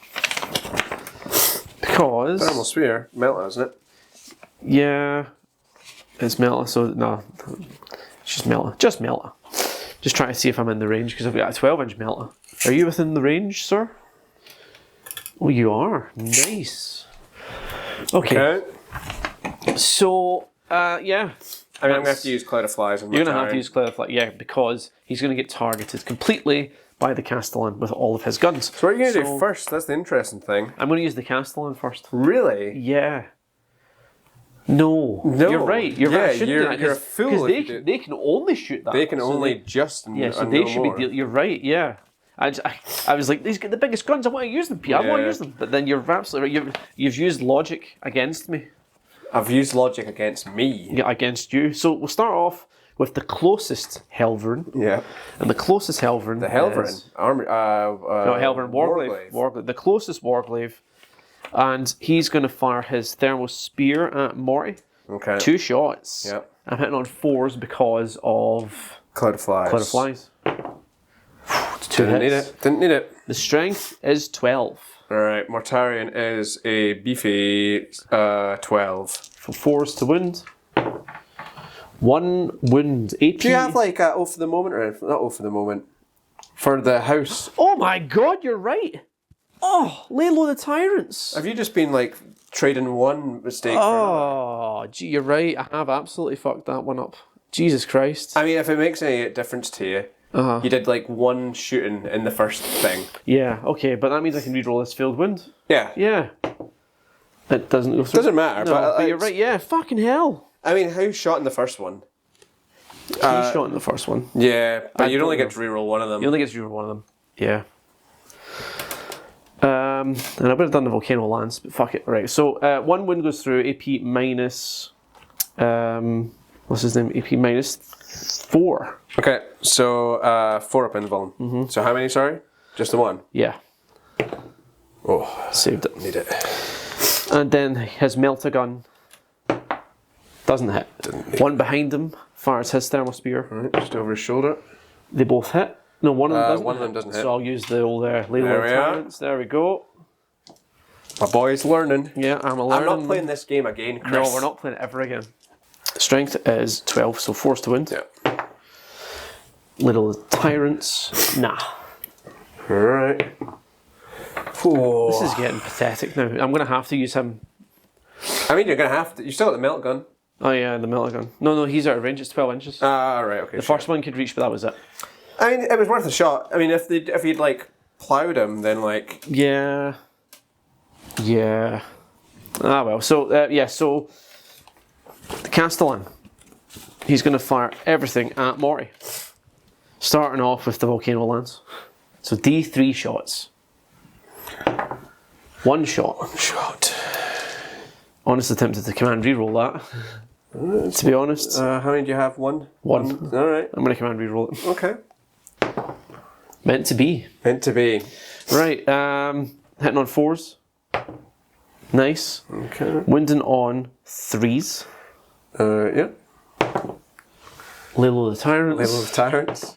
Because... Thermal Sphere. Melta, isn't it? Yeah. It's Melta, so no. It's just Melta. Just Melta. Just trying to see if I'm in the range, because I've got a 12-inch Melta. Are you within the range, sir? Oh, you are. Nice. Okay. So, yeah. I mean, I'm going to have to use Cloud of Flies. You're going to have to use Cloud of Flies, yeah, because he's going to get targeted completely by the Castellan with all of his guns. So what are you going to do first? That's the interesting thing. I'm going to use the Castellan first. Really? Yeah. No. You're right. You're right. I shouldn't do that, you're a fool. Because they can only shoot that. They can only just. Yeah, so they should be. You're right. Yeah. I was like, these get the biggest guns. I want to use them, Pete. I want to use them. But then you're absolutely right. You've used logic against me. I've used logic against me. Yeah, against you. So we'll start off with the closest Helverin. Yeah. And the closest Helverin. The Helverin. Is, Helverin Warglaive. The closest Warglaive. And he's going to fire his thermal spear at Morty. Okay. 2 shots. Yep. I'm hitting on 4s because of Cloud of Flies. Cloud of Flies. It's 2 Didn't hits. need it. Didn't need it. The strength is 12. Alright, Mortarion is a beefy 12. for 4s to wound. 1 wound. AP. Do you have like a O for the moment or anything? Not O for the moment. For the house. Oh my god, you're right! Oh, lay low the tyrants! Have you just been like trading one mistake for another? Oh, gee, you're right. I have absolutely fucked that one up. Jesus Christ. I mean, if it makes any difference to you, you did like 1 shooting in the first thing. Yeah, okay, but that means I can reroll this failed wound. Yeah. Yeah. It doesn't go through. Doesn't matter, No, but you're right, yeah, fucking hell. I mean, how shot in the first one? He shot in the first one. Yeah, but you'd don't only know. get to reroll one of them. You only get to reroll one of them. Yeah. And I would have done the volcano lance, but fuck it. Right, so 1 wound goes through, AP minus... what's his name? AP minus 4. Okay, so 4 up invuln. So how many, sorry? Just the 1? Yeah. Oh, Saved it. need it. And then his melta gun doesn't hit. One behind him fires his thermal spear. Right, just over his shoulder. They both hit. No, one of them doesn't. One of them doesn't hit. So I'll use the old Leyland There we are. Tyrants. There we go. My boy's learning. Yeah, I'm I'm learning. not playing this game again, Chris. No, we're not playing it ever again. Strength is 12, so 4s to wound. Yeah. Little Tyrants. Nah. Alright. This is getting pathetic now. I'm going to have to use him. I mean, you're going to have to. You still got the melt gun. Oh yeah, the melta gun. No, he's out of range. It's 12 inches. Ah, right, okay. The first one could reach, but that was it. I mean, it was worth a shot. I mean, if you'd like ploughed him, then like. Yeah. Yeah. Ah well. So yeah. So the Castellan. He's going to fire everything at Morty. Starting off with the volcano lance. So D3 shots. 1 shot. 1 shot. Honestly tempted to command reroll that. To be honest. How many do you have? 1? 1. Alright. I'm going to command reroll it. Okay. Meant to be. Meant to be. Right. Hitting on 4s. Nice. Okay. Winding on 3s. Yeah. Lilo the Tyrants. Level of Tyrants.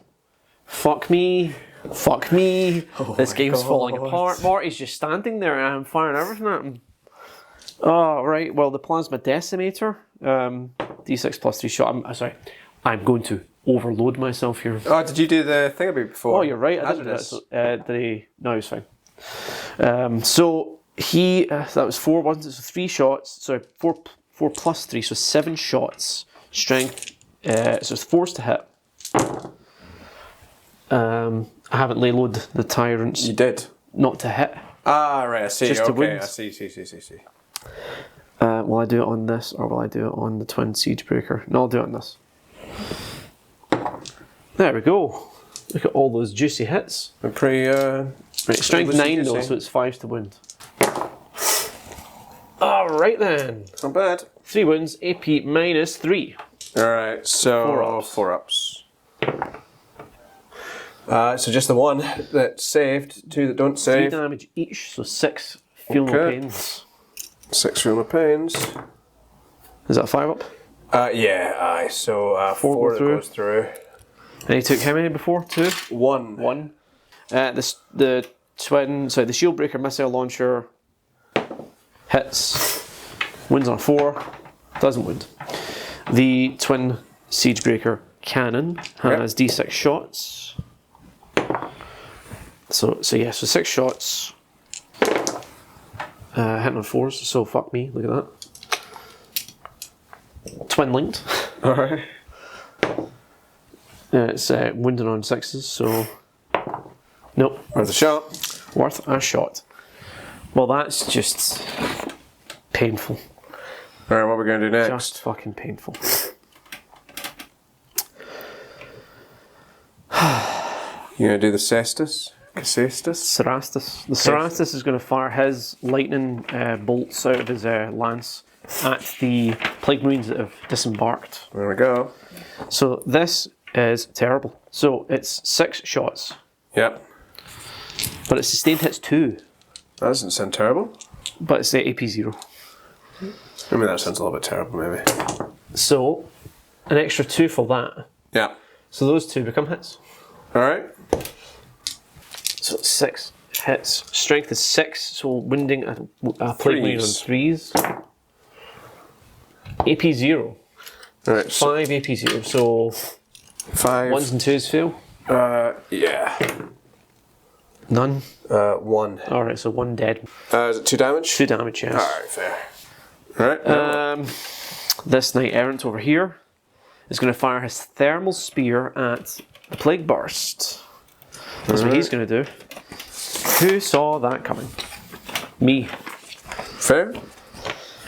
Fuck me. Fuck me. This my game's God. falling apart. Morty's just standing there and I'm firing everything at him. Oh, right. Well, the Plasma Decimator. D6 plus 3 shot. I'm sorry. I'm going to overload myself here. Oh, did you do the thing about before? Oh, you're right. I didn't do that. So, no, it's fine. So he, that was 4 ones, so 3 shots. Sorry, 4 plus 3, so 7 shots. Strength, so it's 4s to hit. I haven't layload the Tyrants. You did. Not to hit. Ah, right, I see. Just to okay, wound. I see. Will I do it on this or will I do it on the Twin Siegebreaker? No, I'll do it on this. There we go. Look at all those juicy hits. I'm pretty, Right, strength 9 though, so it's 5s to wound. Alright then. Not bad. 3 wounds, AP minus 3. Alright, so 4 ups. So just the 1 that saved, 2 that don't 3 save. damage each, so 6 feel no Okay. pains. 6 feel no pains. Is that 5 up? Yeah, aye. So 4 that goes through. And he took how many before? 2? 1. 1. The Shieldbreaker missile launcher hits, wins on 4, doesn't wound. The Twin Siegebreaker cannon has D6 shots. So 6 shots. Hitting on 4s, so fuck me, look at that. Twin linked. Alright. It's wounded on 6s, so nope. Worth a shot. Worth a shot. Well, that's just painful. Alright, what are we going to do next? Just fucking painful. You going to do the Cestus? Cestus? Cerastus. The Cerastus is going to fire his lightning bolts out of his lance at the Plague Marines that have disembarked. There we go. So this is terrible. So it's 6 shots, Yep. but it's sustained hits 2, That doesn't sound terrible. but it's the AP 0. I mean, that sounds a little bit terrible, maybe. So an extra 2 for that. Yeah. So those 2 become hits. Alright. So it's 6 hits. Strength is 6, so winding a Plague Marine on 3s. AP 0. Right. 5 AP 0. So 5. 1s and 2s fail. Yeah. None. 1. Alright, so 1 dead. Is it 2 damage? 2 damage, yes. Alright, fair. Right. This Knight Errant over here is going to fire his Thermal Spear at the Plague Burst. That's what he's going to do. Who saw that coming? Me. Fair?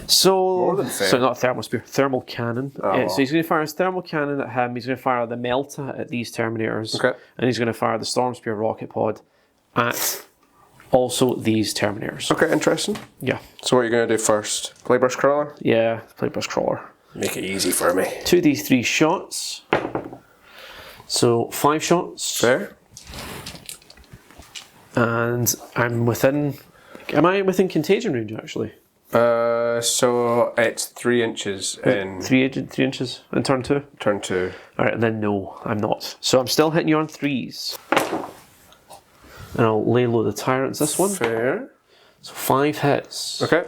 So, More than fair. so not Thermal Spear, Thermal Cannon. Oh. So he's going to fire his Thermal Cannon at him, he's going to fire the Melta at these Terminators, Okay. and he's going to fire the Storm Spear Rocket Pod at also these Terminators. Okay, interesting. Yeah. So what are you going to do first? Playbrush Crawler? Yeah, Plague Burst Crawler. Make it easy for me. 2d3 shots. So 5 shots. Fair? And I'm within... Am I within contagion range, actually? So it's 3 inches in 3 inches in turn 2? turn 2. Alright, then no, I'm not. So I'm still hitting you on 3s. And I'll lay low the Tyrants this one. Fair. So 5 hits. Okay.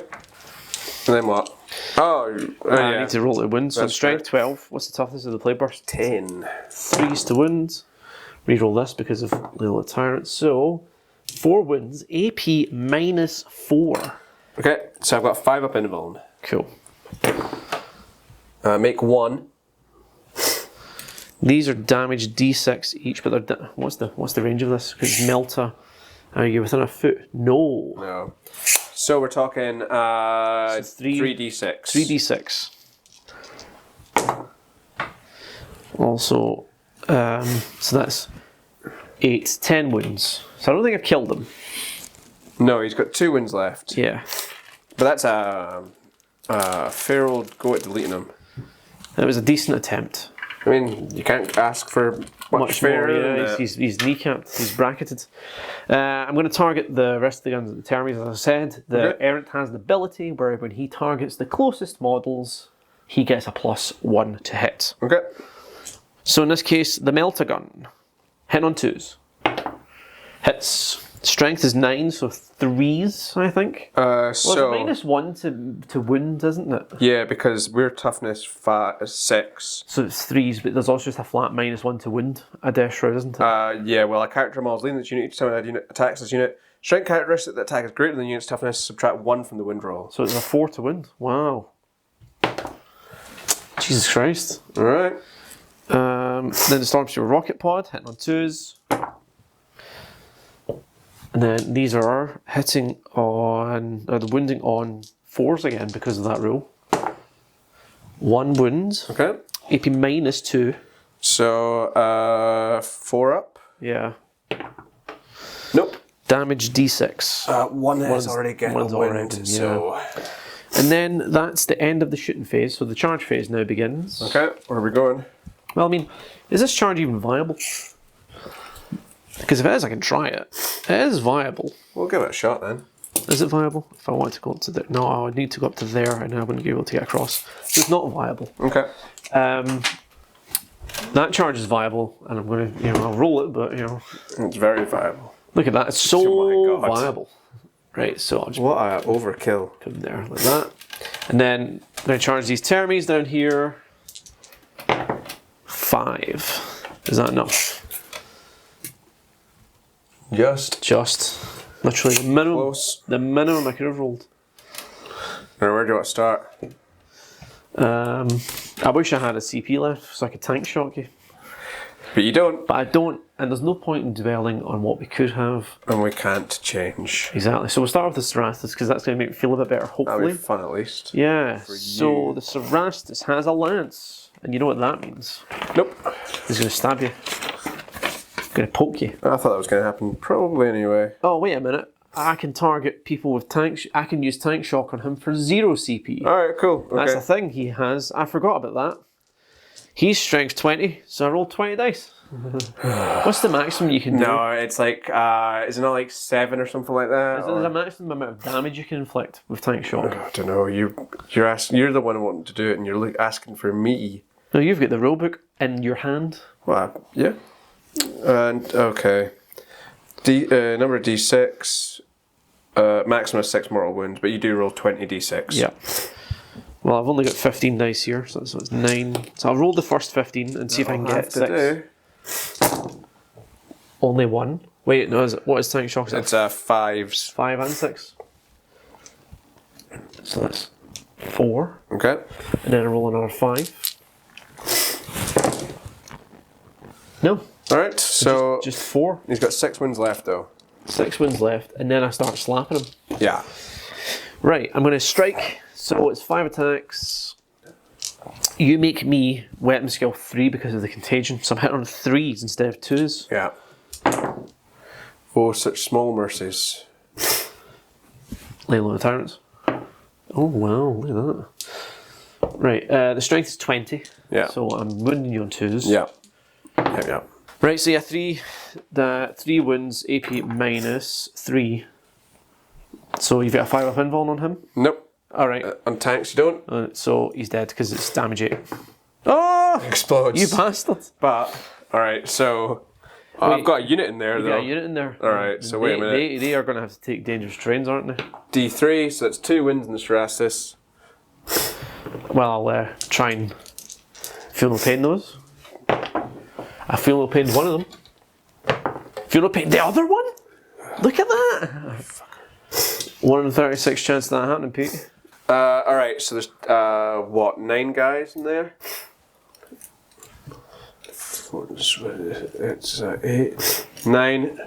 And then what? Oh, I yeah. need to roll the wound. So That's strength correct. 12. What's the toughness of the Plague Burst? 10. 3s to wound. Reroll this because of lay low the Tyrant. So 4 wounds. AP minus 4. Okay, so I've got 5 up in Vuln. Cool. Make 1. These are damage D6 each, but they're what's the range of this? Because it's Melta. Are you within a foot? No. No. So we're talking 3d6. 3d6. Also, so that's 8, 10 wounds. So I don't think I've killed him. No, he's got 2 wins left. Yeah. But that's a fair old go at deleting him. It was a decent attempt. I mean, you can't ask for much fairer more, than yeah. that. He's kneecapped, he's bracketed. I'm going to target the rest of the guns at the Termies, as I said. The Okay. Errant has the ability where when he targets the closest models, he gets a +1 to hit. Okay. So in this case, the Melta gun, hitting on 2s. Hits. Strength is 9, so 3s, I think. Well, it's -1 to wound, isn't it? yeah, because we're toughness 6. So it's 3s, but there's also just a flat -1 to wound, a death shroud, isn't it? Yeah, well, a character model's leading this unit each time an unit attacks this unit. Strength characteristic that attack is greater than the unit's toughness, subtract 1 from the wind roll. So it's a 4 to wound. Wow. Jesus Christ. Alright. Then the Stormspear Rocket Pod, hitting on 2s. And then these are hitting on, the wounding on 4s again because of that rule. 1 wound. Okay. AP -2. So, 4 up. Yeah. Nope. Damage D6. 1 is already getting a one's wind, already, so... And then that's the end of the shooting phase, so the charge phase now begins. Okay, where are we going? Well, I mean, is this charge even viable? Because if it is, I can try it. It is viable. We'll give it a shot then. Is it viable? If I want to go up to there. No, I would need to go up to there and I wouldn't be able to get across. So it's not viable. Okay. That charge is viable and I'm going to, I'll roll it, but, It's very viable. look at that. It's so Oh my God. viable. Right, so I'll just What a overkill. put them there like that. And then I'm going to charge these Termies down here. 5. Is that enough? Just. Literally the minimum. Close. The minimum I could have rolled. Now, where do you want to start? I wish I had a CP left so I could tank shock you. But you don't. But I don't, and there's no point in dwelling on what we could have. And we can't change. Exactly. So we'll start with the Cerastus because that's going to make me feel a bit better, That'll hopefully. be fun at least. Yeah. For So you. the Cerastus has a lance. And you know what that means? Nope. He's going to stab you. Going to poke you. I thought that was going to happen probably anyway. Oh, wait a minute. I can target people with tank. I can use tank shock on him for 0 CP. Alright, cool. Okay. That's the thing he has. I forgot about that. He's strength 20, so I rolled 20 dice. What's the maximum you can do? No, it's like, is it not like 7 or something like that? Is there a maximum amount of damage you can inflict with tank shock? I don't know. You're the one wanting to do it, and you're like asking for me. No, you've got the rulebook in your hand. Well, yeah. And okay, number of d6, maximum of 6 mortal wounds, but you do roll 20 d6. Yeah. Well, I've only got 15 dice here, so it's 9. So I'll roll the first 15 and see if I can get 6. Only 1. Wait, no, what is tank shock? It's 5s. 5 and 6. So that's 4. Okay. And then I roll another 5. No. Alright, so... Just 4. He's got 6 wins left, though. 6 wins left, and then I start slapping him. Yeah. Right, I'm going to strike. So it's 5 attacks. You make me weapon skill 3 because of the contagion. So I'm hitting on 3s instead of 2s. Yeah. Oh, such small mercies. Laying low tyrants. Oh wow, look at that. Right, the strength is 20. Yeah. So I'm wounding you on 2s. Yeah. Yeah. Right, so yeah, 3 wounds, AP minus 3. So you've got a 5 up invuln on him? Nope. Alright. On tanks, you don't. So he's dead because it's damage 8. Oh! Explodes. You bastard! But, alright, so... I've got a unit in there, You've though. got a unit in there. Alright, so wait a minute. They are going to have to take dangerous terrains, aren't they? D3, so that's 2 wins in the Strastus. Well, I'll try and feel no pain those. I feel no pain one of them. Feel no pain the other one? Look at that! 1 in 36 chance of that happening, Pete. Alright, so there's, what, 9 guys in there? It's 8, 9.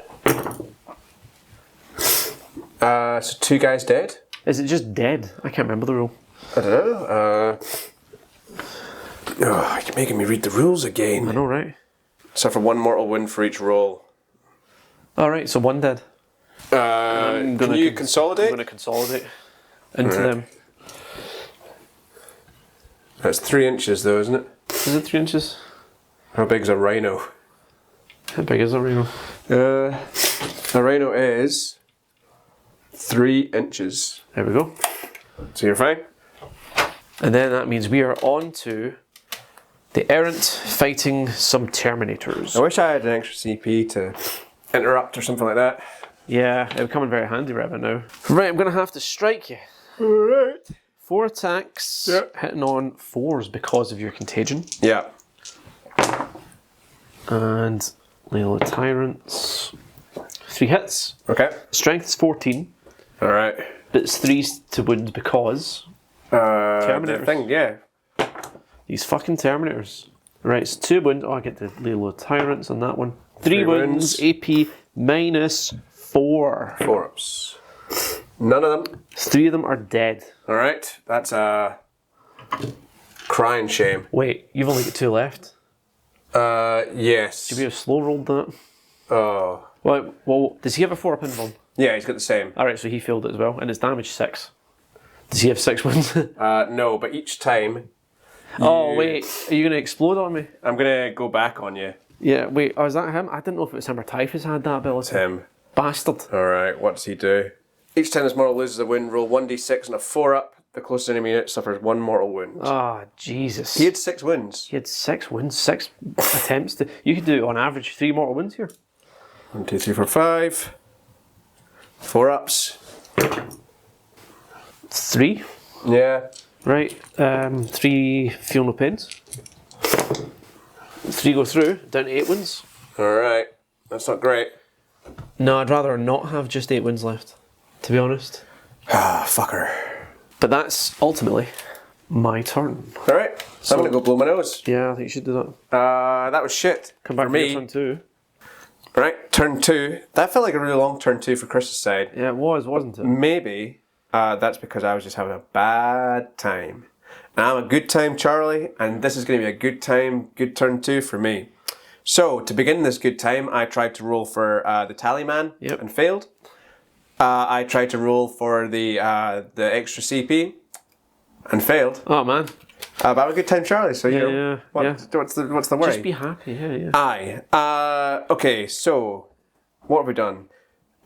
So 2 guys dead? Is it just dead? I can't remember the rule. I don't know. You're making me read the rules again. I know, right? So for 1 mortal wound for each roll. Alright, so 1 dead. Can you consolidate? I'm going to consolidate into them. That's 3 inches though, isn't it? Is it 3 inches? How big is a rhino? How big is a rhino? A rhino is 3 inches. There we go. So you're fine? And then that means we are on to the errant fighting some Terminators. I wish I had an extra CP to interrupt or something like that. Yeah, it would come in very handy right about now. Right, I'm going to have to strike you. Alright. 4 attacks, hitting on 4s because of your contagion. Yeah. And Lilo Tyrants. 3 hits. Okay. Strength is 14. Alright. But it's 3s to wound because Terminators. The thing, yeah. These fucking Terminators. Right, so 2 wounds. Oh, I get the Lilo Tyrants on that one. 3 wounds, AP minus 4. 4 ups. None of them. 3 of them are dead. Alright, that's a crying shame. Wait, you've only got 2 left. Yes. Should we have slow rolled that? Oh. Well, does he have a 4 up invuln? Yeah, he's got the same. Alright, so he failed it as well, and it's damage 6. Does he have 6 wounds? No, but each time... Oh, wait, are you going to explode on me? I'm going to go back on you. Yeah, wait, oh, is that him? I didn't know if it was him or Typhus had that ability. It's him. Bastard. Alright, what does he do? Each time this mortal loses a wound, roll 1d6 and a 4 up. The closest enemy unit suffers 1 mortal wound. Oh, Jesus. He had 6 wounds. He had 6 wounds, 6 attempts to... You could do, on average, 3 mortal wounds here. 1, 2, 3, 4, 5. 4 ups. 3. Yeah. Right, 3 feel no pains. 3 go through, down to 8 wounds. Alright. That's not great. No, I'd rather not have just 8 wounds left, to be honest. Ah, fucker. But that's ultimately my turn. Alright, so I'm going to go blow my nose. Yeah, I think you should do that. That was shit. Come back for for me. your turn 2. Right, turn 2. That felt like a really long turn 2 for Chris's side. Yeah, it was, wasn't it? Maybe that's because I was just having a bad time. And I'm a good time Charlie, and this is going to be a good time, good turn 2 for me. So, to begin this good time, I tried to roll for the Tallyman and failed. I tried to roll for the extra CP and failed. Oh, man. But I'm a good time Charlie, so you know, yeah. what's the worry? Just be happy, yeah. Aye. Okay, so what have we done?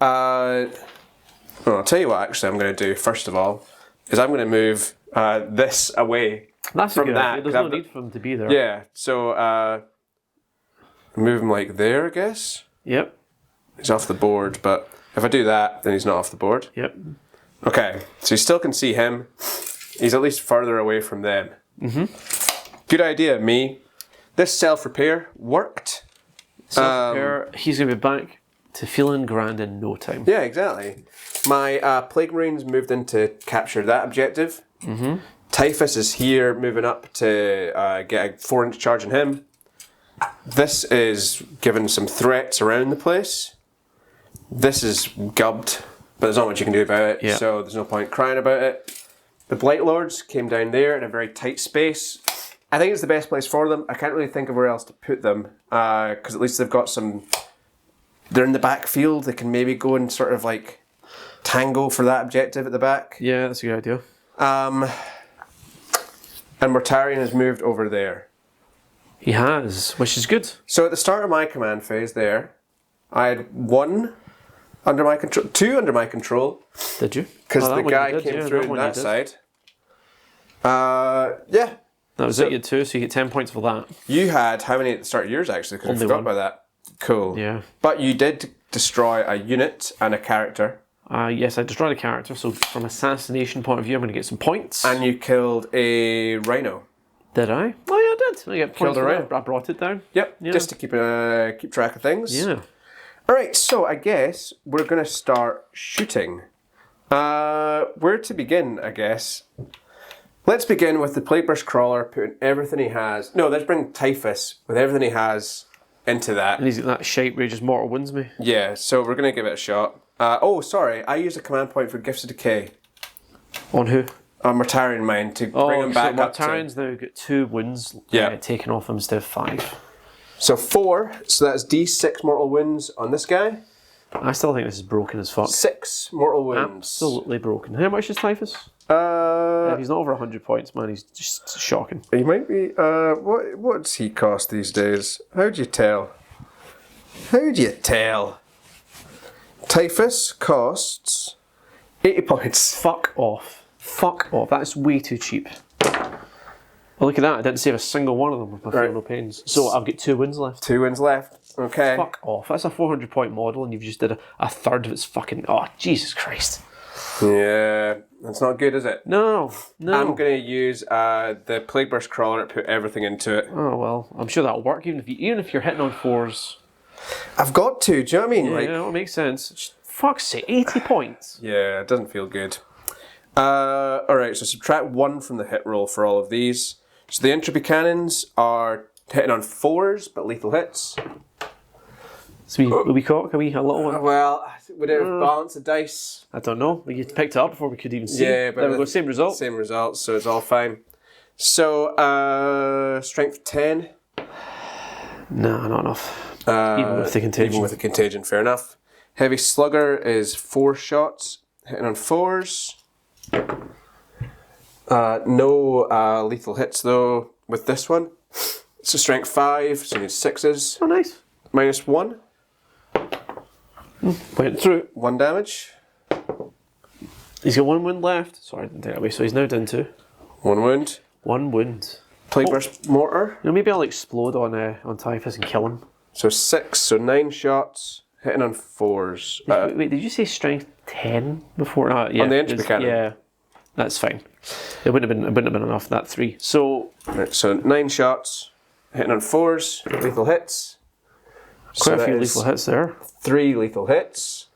Well, I'll tell you what actually I'm going to do, first of all, is I'm going to move this away That's from a good that. idea. There's no need for him to be there. Yeah, so move him like there, I guess. Yep. He's off the board, but if I do that, then he's not off the board. Yep. Okay, so you still can see him. He's at least further away from them. Good idea, me. This self-repair worked. Self-repair, he's going to be back to feeling grand in no time. Yeah, exactly. My Plague Marines moved in to capture that objective. Typhus is here, moving up to get a 4-inch charge on him. This is giving some threats around the place. This is gubbed, but there's not much you can do about it, so there's no point crying about it. The Blight Lords came down there in a very tight space. I think it's the best place for them. I can't really think of where else to put them, because at least they've got some... They're in the backfield. They can maybe go and sort of like tango for that objective at the back. Yeah, that's a good idea. And Mortarion has moved over there. He has, which is good. So at the start of my command phase there, I had 1 under my control, 2 under my control. Did you? Because the guy came through on that side. Yeah. That was it, you had 2, so you get 10 points for that. You had how many at the start of yours actually? Because I forgot about that. Cool. Yeah. But you did destroy a unit and a character. Yes, I destroyed a character, so from assassination point of view, I'm going to get some points. And you killed a rhino. Did I? Oh, yeah, I did. I get points Killed a for rhino. that. I brought it down. Yep, just to keep track of things. Yeah. Alright, so I guess we're going to start shooting. Where to begin, I guess? Let's begin with the Plagueburst Crawler, putting everything he has... No, let's bring Typhus with everything he has into that. And he's got that shape where he just mortal wounds me. Yeah, so we're going to give it a shot. Oh, sorry, I used a command point for Gifts of Decay. On who? Mortarion mine to bring him back up to... Mortarion's now got 2 wounds taken off him instead of 5. So 4, so that's D6 mortal wounds on this guy. I still think this is broken as fuck. 6 mortal wounds. Absolutely broken. How much is Typhus? He's not over 100 points, man. He's just shocking. He might be... what's he cost these days? How do you tell? How do you tell? Typhus costs 80 points. Fuck off. Fuck off. That's way too cheap. Well, look at that. I didn't save a single one of them with my Feral Pains. So I've got 2 wins left. 2 wins left. Okay. Fuck off. That's a 400 point model and you've just did a third of its fucking... Oh, Jesus Christ. Yeah. That's not good, is it? No. I'm going to use the Plagueburst Crawler to put everything into it. Oh, well. I'm sure that'll work even if you're hitting on 4s. I've got to. Do you know what I mean? Yeah, it makes sense. Just, fuck's sake. 80 points. Yeah, it doesn't feel good. Alright, so subtract 1 from the hit roll for all of these. So the entropy cannons are hitting on 4s, but lethal hits. So will we cock? Are we a little one? Well, would it have balanced the dice? I don't know. We picked it up before we could even see. Yeah, but there we go. Same result. Same result, so it's all fine. So, strength 10. No, not enough. Even with the contagion. Even with the contagion, fair enough. Heavy Slugger is 4 shots, hitting on 4s. No lethal hits though with this one. It's a strength 5, so you need 6s. Oh, nice. Minus 1. Went through. 1 damage. He's got 1 wound left. Sorry, I didn't take that away. So he's now down to 1 wound. 1 wound. Plagueburst Mortar. You know, maybe I'll explode on Typhus and kill him. So 6, so 9 shots, hitting on 4s. Wait, did you say strength 10 before? Yeah, on the entropy cannon. Yeah, that's fine. It wouldn't have been enough. That 3. So right, so 9 shots, hitting on 4s, lethal hits. Quite a few lethal hits there. 3 lethal hits.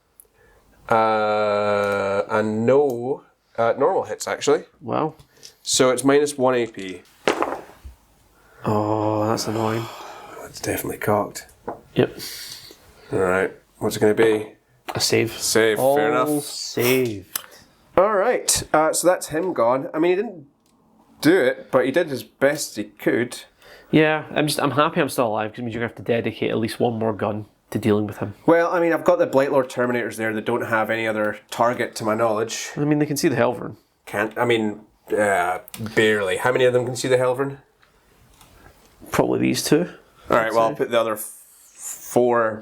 And no normal hits, actually. Wow. So it's minus 1 AP. Oh, that's annoying. That's definitely cocked. Yep. Alright, what's it going to be? A save. Save, fair enough. Saved. Alright, so that's him gone. I mean, he didn't do it, but he did his best he could. Yeah, I'm happy I'm still alive because it means you're going to have to dedicate at least 1 more gun to dealing with him. Well, I mean, I've got the Blightlord Terminators there that don't have any other target to my knowledge. I mean, they can see the Helvern. Can't, I mean, barely. How many of them can see the Helvern? Probably these 2. Alright, well, I'll put the other 4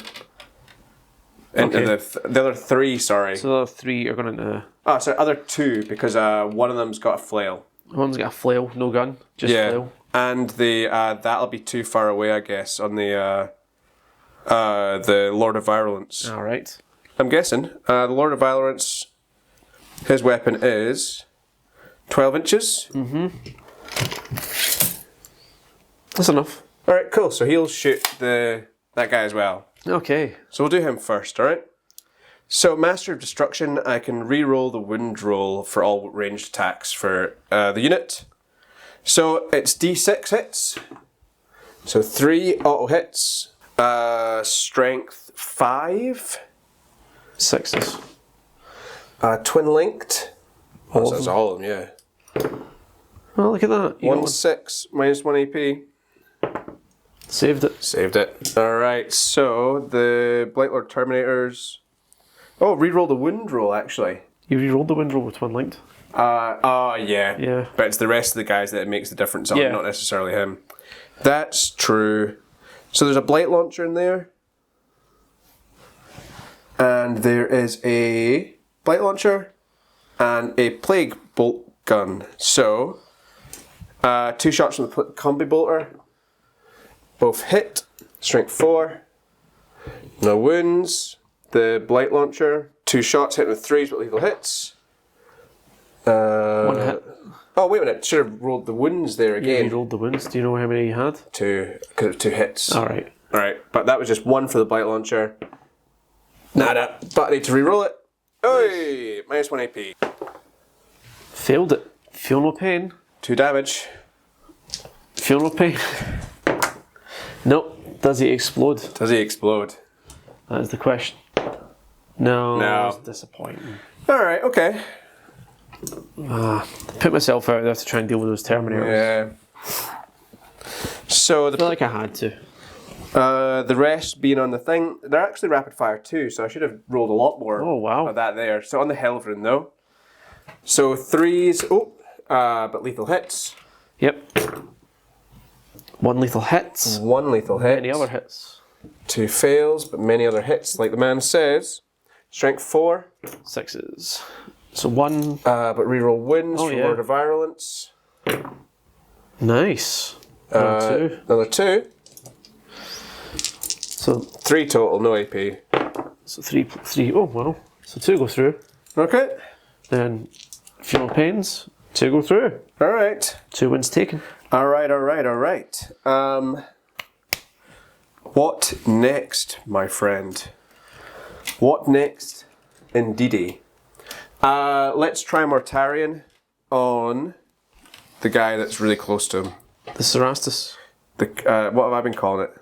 into the other 3, sorry. So the other 3 are going into... Oh, sorry, other 2, because one of them's got a flail. One's got a flail, no gun, just flail. And the that'll be too far away, I guess, on the Lord of Virulence. Alright. I'm guessing. The Lord of Virulence, his weapon is 12 inches. That's enough. Alright, cool. So he'll shoot that guy as well. Okay. So we'll do him first, alright? So Master of Destruction, I can re-roll the wound roll for all ranged attacks for the unit. So it's D6 hits. So 3 auto hits. Strength 5. 6s. Twin linked. All That's of all of them, yeah. Oh, look at that. You 1/6 minus 1 AP. saved it. Saved it. Alright, so the Blightlord Terminators. Oh, reroll the wound roll actually. You re-rolled the wind roll with twin linked. Yeah. Yeah. But it's the rest of the guys that it makes the difference on, Yeah. not necessarily him. That's true. So there's a Blight Launcher in there. And there is a Blight Launcher and a Plague Bolt Gun. So, 2 shots from the Combi Bolter. Both hit. Strength 4. No wounds. The Blight Launcher. 2 shots hitting with 3s with lethal hits. 1 hit. Oh, wait a minute. Should have rolled the wounds there You again. re-rolled the wounds. Do you know how many you had? 2, because it was 2 hits. Alright. Alright, but that was just 1 for the Blight Launcher. Nada. But I need to re-roll it. Oi! Minus 1 AP. Failed it. Feel no pain. 2 damage. Feel no pain. Nope. Does he explode? Does he explode? That is the question. No. No. It's disappointing. Alright, okay. Put myself out there to try and deal with those Terminators. Yeah. So I feel like I had to. the rest being on the thing, they're actually rapid fire too, so I should have rolled a lot more Oh, wow. of that there. So on the Helverin though. So 3s, but lethal hits. Yep. 1 lethal hits. 1 lethal hit. Any other hits? 2 fails, but many other hits, like the man says. Strength 4. 6s. So 1. But reroll wins Oh, for yeah. Word of Virulence. Nice. Another 2. Another 2. So 3 total, no AP. 3. Oh, well. So 2 go through. Okay. Then Funeral Pains. 2 go through. Alright. 2 wins taken. Alright. What next, my friend? What next, indeedy? Let's try Mortarion on the guy that's really close to him. The Cerastus. What have I been calling it?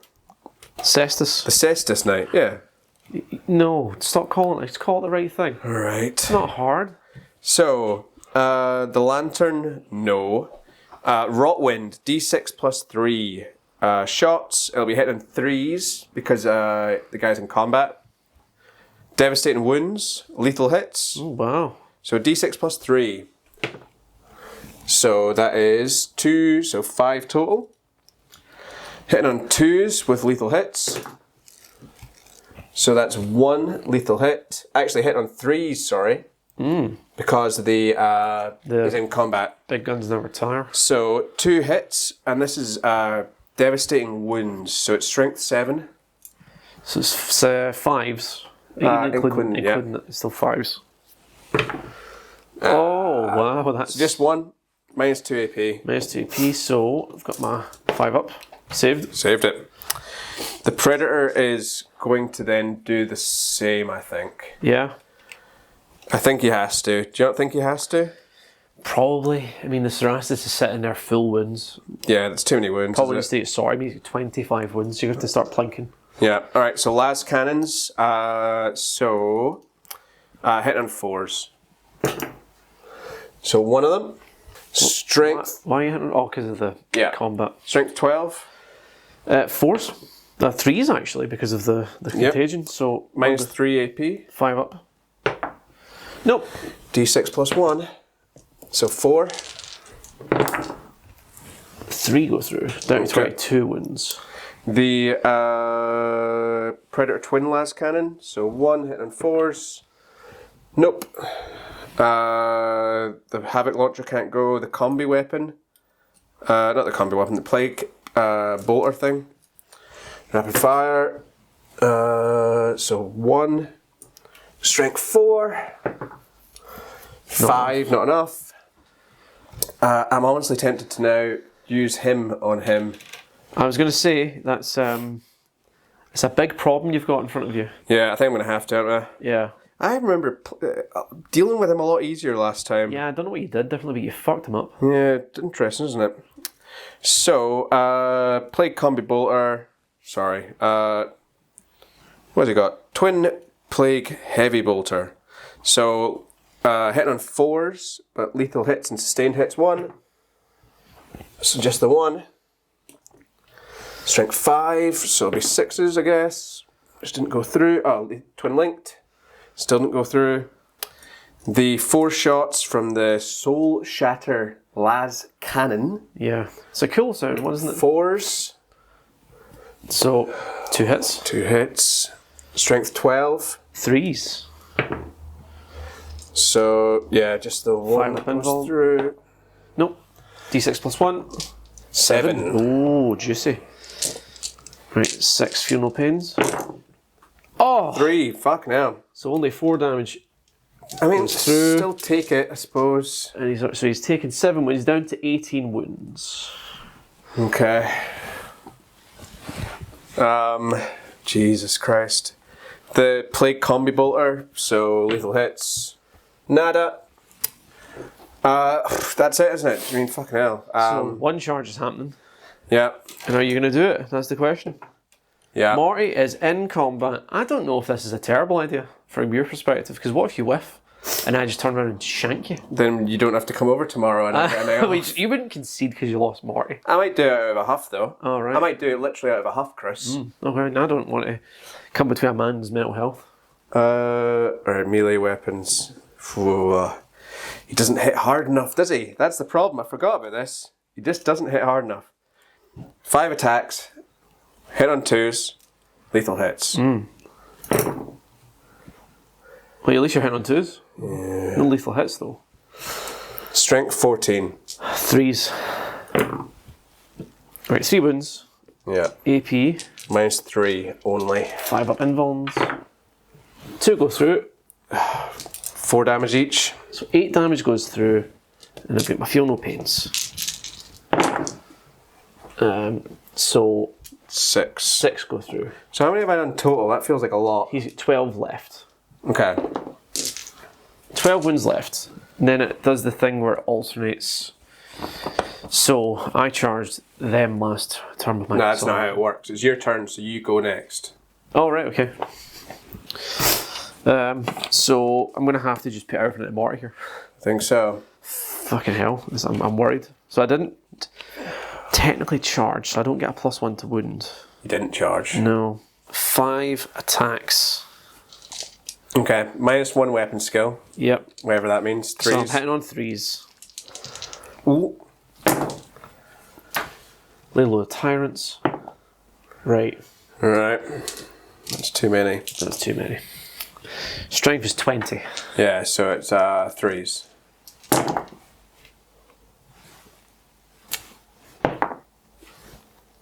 Cestus. The Cestus Knight, yeah. No, stop calling it. Just call it the right thing. Alright. It's not hard. So, the Lantern, no. Rotwind, D6 plus 3 shots. It'll be hit in 3s because the guy's in combat. Devastating wounds, lethal hits. Oh, wow. So D6 plus 3. So that is 2, so 5 total. Hitting on 2s with lethal hits. So that's 1 lethal hit. Actually hit on 3s, sorry. Because the is in combat. Big guns never tire. So 2 hits, and this is devastating wounds. So it's strength 7. So it's 5s. Including, yeah. It's still 5s. Oh, wow. That's Just 1, minus 2 AP. minus 2 AP. So I've got my 5 up. Saved. Saved it. The Predator is going to then do the same, I think. Yeah. I think he has to. Do you not think he has to? Probably. I mean, the Cerastus is sitting there full wounds. Yeah, that's too many wounds. Probably isn't it? state sorry. I mean, 25 wounds. You're going to have to start plinking. Yeah. All right. So las cannons. Hit on 4s. So 1 of them. Strength. Why are you hitting? Oh, because of the combat. Strength 12. 4s. 3s actually because of the contagion. So Minus 3 AP. 5 up. Nope. D6 plus 1. So 4. 3 go through. Down to 22 wounds. The Predator Twin Las Cannon. So 1 hit on 4s. Nope. The Havoc Launcher can't go. The Combi Weapon. Not the Combi Weapon, the Plague Bolter thing. Rapid Fire. So 1. Strength 4. 5, not enough. I'm honestly tempted to now use him on him. I was going to say, that's it's a big problem you've got in front of you. Yeah, I think I'm going to have to, aren't I? Yeah. I remember dealing with him a lot easier last time. Yeah, I don't know what you did differently, but you fucked him up. Yeah, interesting, isn't it? So, Plague Combi Bolter. Sorry. What's he got? Twin Plague Heavy Bolter. So, hitting on 4s, but lethal hits and sustained hits 1. So just the 1. Strength 5, so it'll be 6s, I guess. Which didn't go through. Oh, the twin linked. Still didn't go through. The 4 shots from the Soul Shatter Las Cannon. Yeah. It's a cool sound, wasn't it? 4s. So, 2 hits. 2 hits. Strength 12. 3s. So, yeah, just the 1 5 that involved. goes through. Nope. D6 plus 1. 7. Oh, juicy. Right, 6 funeral pains. Oh! 3. Fuck now. So only 4 damage. I mean, through. still take it, I suppose. And he's taken 7 wounds, down to 18 wounds. Okay. Jesus Christ. The Plague Combi Bolter, so lethal hits. Nada. That's it, isn't it? I mean, fucking hell. So 1 charge is happening. Yeah. And are you going to do it? That's the question. Yeah. Morty is in combat. I don't know if this is a terrible idea from your perspective, because what if you whiff and I just turn around and shank you? Then you don't have to come over tomorrow and I get a night off. You wouldn't concede because you lost Morty. I might do it out of a huff, though. Oh, right. I might do it literally out of a huff, Chris. Okay, and I don't want to come between a man's mental health. Or melee weapons. Whoa. He doesn't hit hard enough, does he? That's the problem. I forgot about this. He just doesn't hit hard enough. 5 attacks, hit on 2s, lethal hits. Well, at least you're hitting on 2s. Yeah. No lethal hits though. Strength 14. 3s. Right, 3 wounds. Yeah. AP. Minus 3 only. 5 up invulns. 2 go through. 4 damage each. So 8 damage goes through, and I've got my funeral pains. So 6. 6 go through. So how many have I done total? That feels like a lot. He's got 12 left. Okay. 12 wounds left. And then it does the thing where it alternates. So I charged them last turn with my. No, that's not how it works. It's your turn, so you go next. Oh, right, okay. So I'm going to have to just put everything in Morty here. I think so. Fucking hell, I'm worried. So I didn't technically charge, so I don't get a +1 to wound. You didn't charge. No. 5 attacks. Okay, minus 1 weapon skill. Yep. Whatever that means. 3s. So I'm hitting on 3s. Ooh. Lay low tyrants. Right. Alright. That's too many. That's too many. Strength is 20. Yeah, so it's 3s.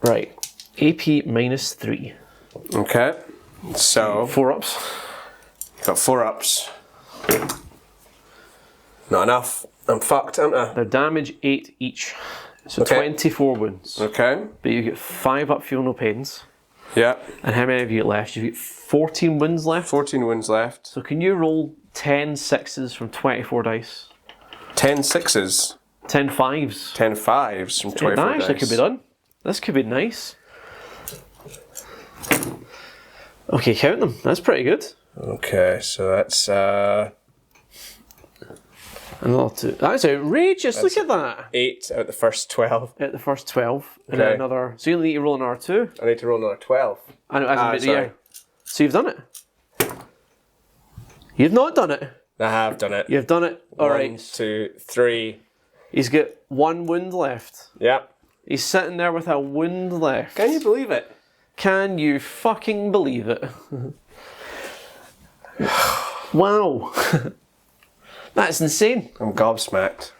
Right. AP minus 3. Okay. So 4 ups. got 4 ups. Not enough. I'm fucked, aren't I? They're damage 8 each. So Okay. 24 wounds. Okay. But you get 5 up funeral pains. Yeah. And how many have you got left? You've got 14 wounds left. 14 wounds left. So can you roll 10 6s from 24 dice? 10 6s. 10 5s? 10 5s from 24 That actually dice. could be done. This could be nice. Okay, count them. That's pretty good. Okay, so that's Another 2. That's outrageous. Look at that. 8 out of the first 12. At the first 12. And then Okay. another. So you need to roll another 2. I need to roll another 12. I know, as in sorry. yeah. So you've done it. You've not done it. I have done it. You've done it. All 1, right. 2, 3. He's got 1 wound left. Yep. He's sitting there with a wound left. Can you believe it? Can you fucking believe it? Wow. That's insane. I'm gobsmacked.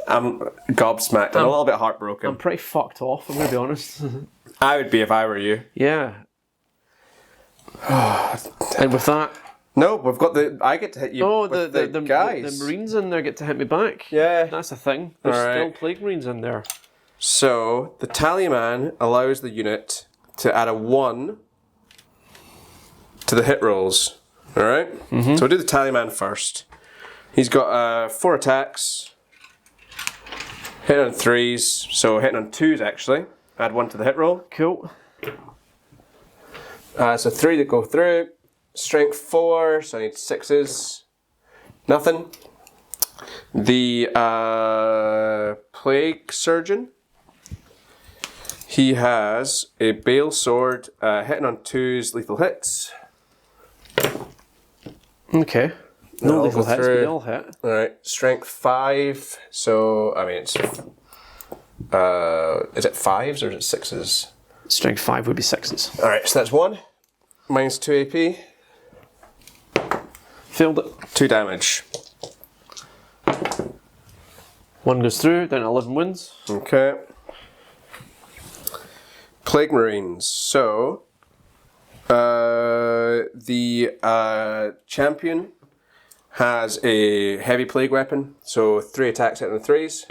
I'm gobsmacked. I'm a little bit heartbroken. I'm pretty fucked off, I'm going to be honest. I would be if I were you. Yeah. And with that, No, we've got the. I get to hit you. Oh, with the guys. the Marines in there get to hit me back. Yeah. That's a thing. There's All right. still Plague Marines in there. So the Tallyman allows the unit to add a 1 to the hit rolls. All right. So we'll do the Tallyman first. He's got 4 attacks. Hitting on 3s, so hitting on 2s actually. Add 1 to the hit roll. Cool. So 3 that go through. Strength 4, so I need 6s. Nothing. The Plague Surgeon. He has a Bale Sword, hitting on 2s, lethal hits. Okay. No I'll lethal go hits, but through. they all hit. Alright, Strength 5, so, I mean, it's... is it 5s or is it 6s? Strength 5 would be 6s. Alright, so that's 1. Minus 2 AP. Failed it. 2 damage. 1 goes through, down to 11 wounds. Okay. Plague Marines. So, the champion has a heavy plague weapon, so 3 attacks hitting the 3s.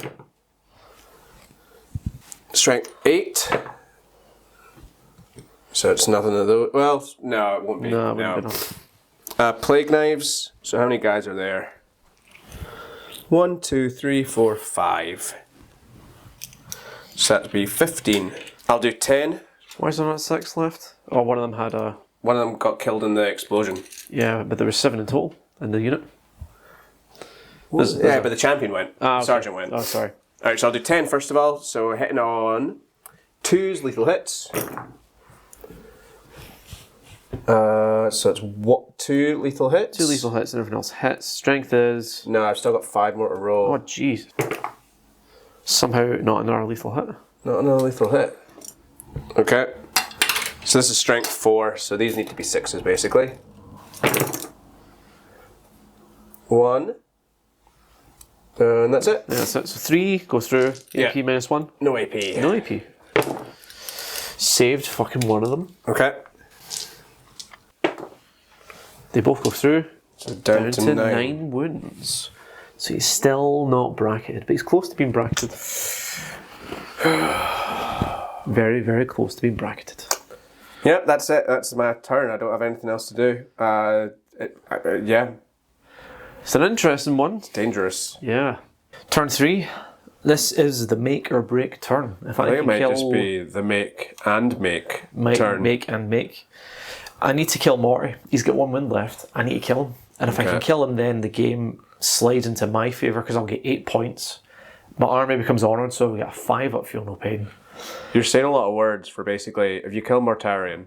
Strength 8. So it's nothing of those. Well, no, it won't be. No, it wouldn't be enough. Plague Knives. So how many guys are there? 1, 2, 3, 4, 5. So that'd be 15. I'll do 10. Why is there not 6 left? Oh, one of them had a... One of them got killed in the explosion. Yeah, but there were 7 in total in the unit. But the champion went. Okay. Sergeant went. Oh, sorry. Alright, so I'll do 10 first of all. So hitting on 2s, lethal hits. So it's what? 2 lethal hits? 2 lethal hits and everything else hits. Strength is... No, I've still got 5 more to roll. Oh, jeez. Somehow not another lethal hit. Not another lethal hit. Okay. So this is strength 4, so these need to be 6s basically. 1. And that's it. Yeah, that's it. So 3 goes through. AP Yeah. minus 1. No AP. No AP. Saved fucking one of them. Okay. They both go through. So down to 9. Wounds. So he's still not bracketed, but he's close to being bracketed. Very, very close to being bracketed. Yep, that's it. That's my turn. I don't have anything else to do. Yeah, It's an interesting one. dangerous. Yeah. Turn 3. This is the make or break turn. If I think can it might kill, just be the make turn. Make and make. I need to kill Morty. He's got 1 wound left. I need to kill him. And if I can kill him, then the game slides into my favour because I'll get 8 points. My army becomes honoured, so we get a 5 up Feel No Pain. You're saying a lot of words for basically, if you kill Mortarion,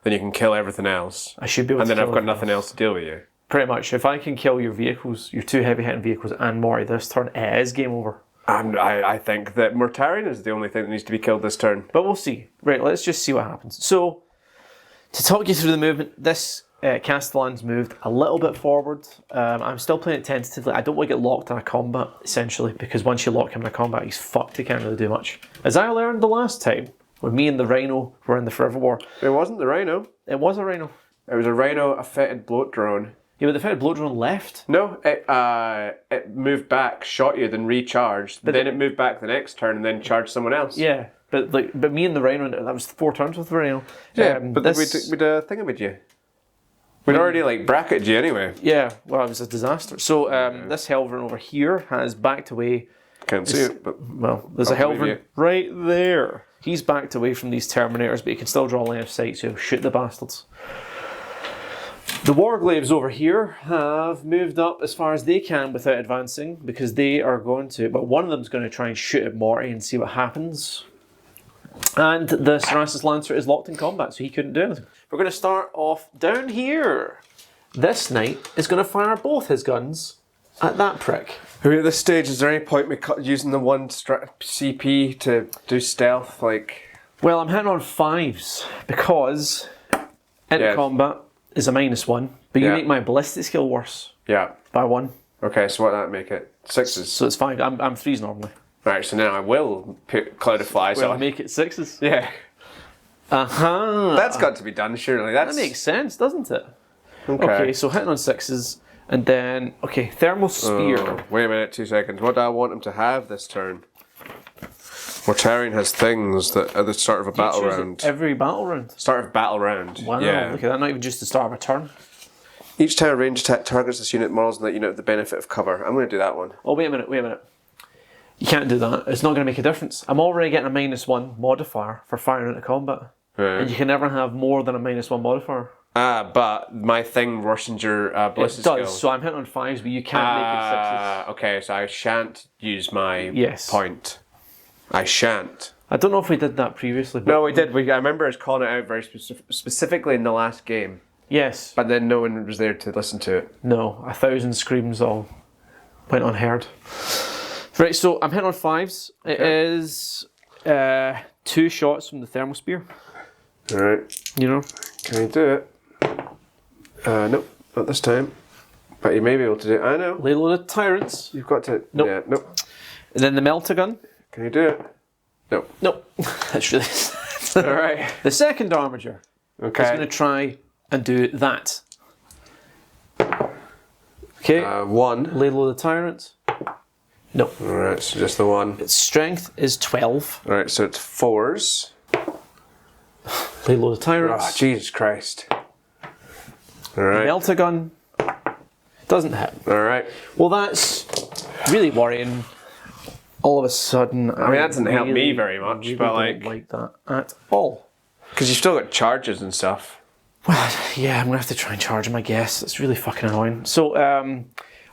then you can kill everything else. I should be able And to then kill I've got him. nothing else to deal with you. Pretty much. If I can kill your vehicles, your 2 heavy hitting vehicles and Morty this turn, it is game over. I think that Mortarion is the only thing that needs to be killed this turn. But we'll see. Right, let's just see what happens. So, to talk you through the movement, this Castellan's moved a little bit forward. I'm still playing it tentatively. I don't want to get locked in a combat, essentially, because once you lock him in a combat, he's fucked. He can't really do much. As I learned the last time, when me and the Rhino were in the Forever War. It wasn't the Rhino. It was a Rhino. It was a Rhino, a fetid bloat drone. Yeah, but the fetid bloat drone left. No, it moved back, shot you, then recharged. But then it moved back the next turn and then charged someone else. Yeah, but me and the Rhino, that was 4 turns with the Rhino. Yeah, but we'd thing with you. We'd already bracketed you anyway. Yeah, well, it was a disaster. So this Helverin over here has backed away. Can't see it, but Well, there's a I'll believe Helverin you. right there. He's backed away from these Terminators, but he can still draw line of sight, so he'll shoot the bastards. The Warglaves over here have moved up as far as they can without advancing, because they are going to, but one of them's going to try and shoot at Morty and see what happens. And the Sarasis Lancer is locked in combat, so he couldn't do anything. We're going to start off down here. This knight is going to fire both his guns at that prick. I mean, at this stage, is there any point me using the 1 CP to do stealth? Well, I'm hitting on 5s because into combat is a -1, but you make my ballistic skill worse Yeah. by 1. Okay, so what that make it? 6s. So it's 5. I'm 3s normally. Right, so now I will put Cloud of Flies So on. make it 6s. Yeah. Uh-huh. That's got to be done, surely. That makes sense, doesn't it? Okay, so hitting on 6s, and then, okay, Thermal Spear. Wait a minute, 2 seconds. What do I want him to have this turn? Mortarion has things that at the start of a battle round. Every battle round. Start of battle round. Wow, Yeah. look at that, not even just the start of a turn. Each time a range attack targets this unit, models in that unit have the benefit of cover. I'm going to do that one. Oh, wait a minute. You can't do that. It's not going to make a difference. I'm already getting a -1 modifier for firing into combat. Right. And you can never have more than a -1 modifier. But my thing worsens your ballistic It does, skill. so I'm hitting on 5s, but you can't make it 6s. Okay, so I shan't use my Yes. point. I shan't. I don't know if we did that previously. But No, we did. I remember us calling it out very specifically in the last game. yes. But then no one was there to listen to it. No, 1,000 screams all went unheard. Right, so I'm hitting on 5s. It is 2 shots from the Thermal Spear. Alright. You know? Can you do it? Nope, not this time. But you may be able to do it. I know. Lay load of Tyrants. You've got to. Nope. Yeah, nope. And then the Melter Gun. Can you do it? Nope. Nope. That's really... Alright. The second Armiger is Okay. going to try and do that. Okay. 1. Lay load of Tyrants. No. Alright, so just the 1. Its strength is 12. Alright, so it's 4s. Lay load of Oh, Tyrants. Jesus Christ. Alright. Melter Gun. Doesn't hit. Alright. Well, that's really worrying. All of a sudden, I mean, that doesn't help me very much, really but don't like that at all. Because you've still got charges and stuff. Well, yeah, I'm gonna have to try and charge him, I guess. It's really fucking annoying. So,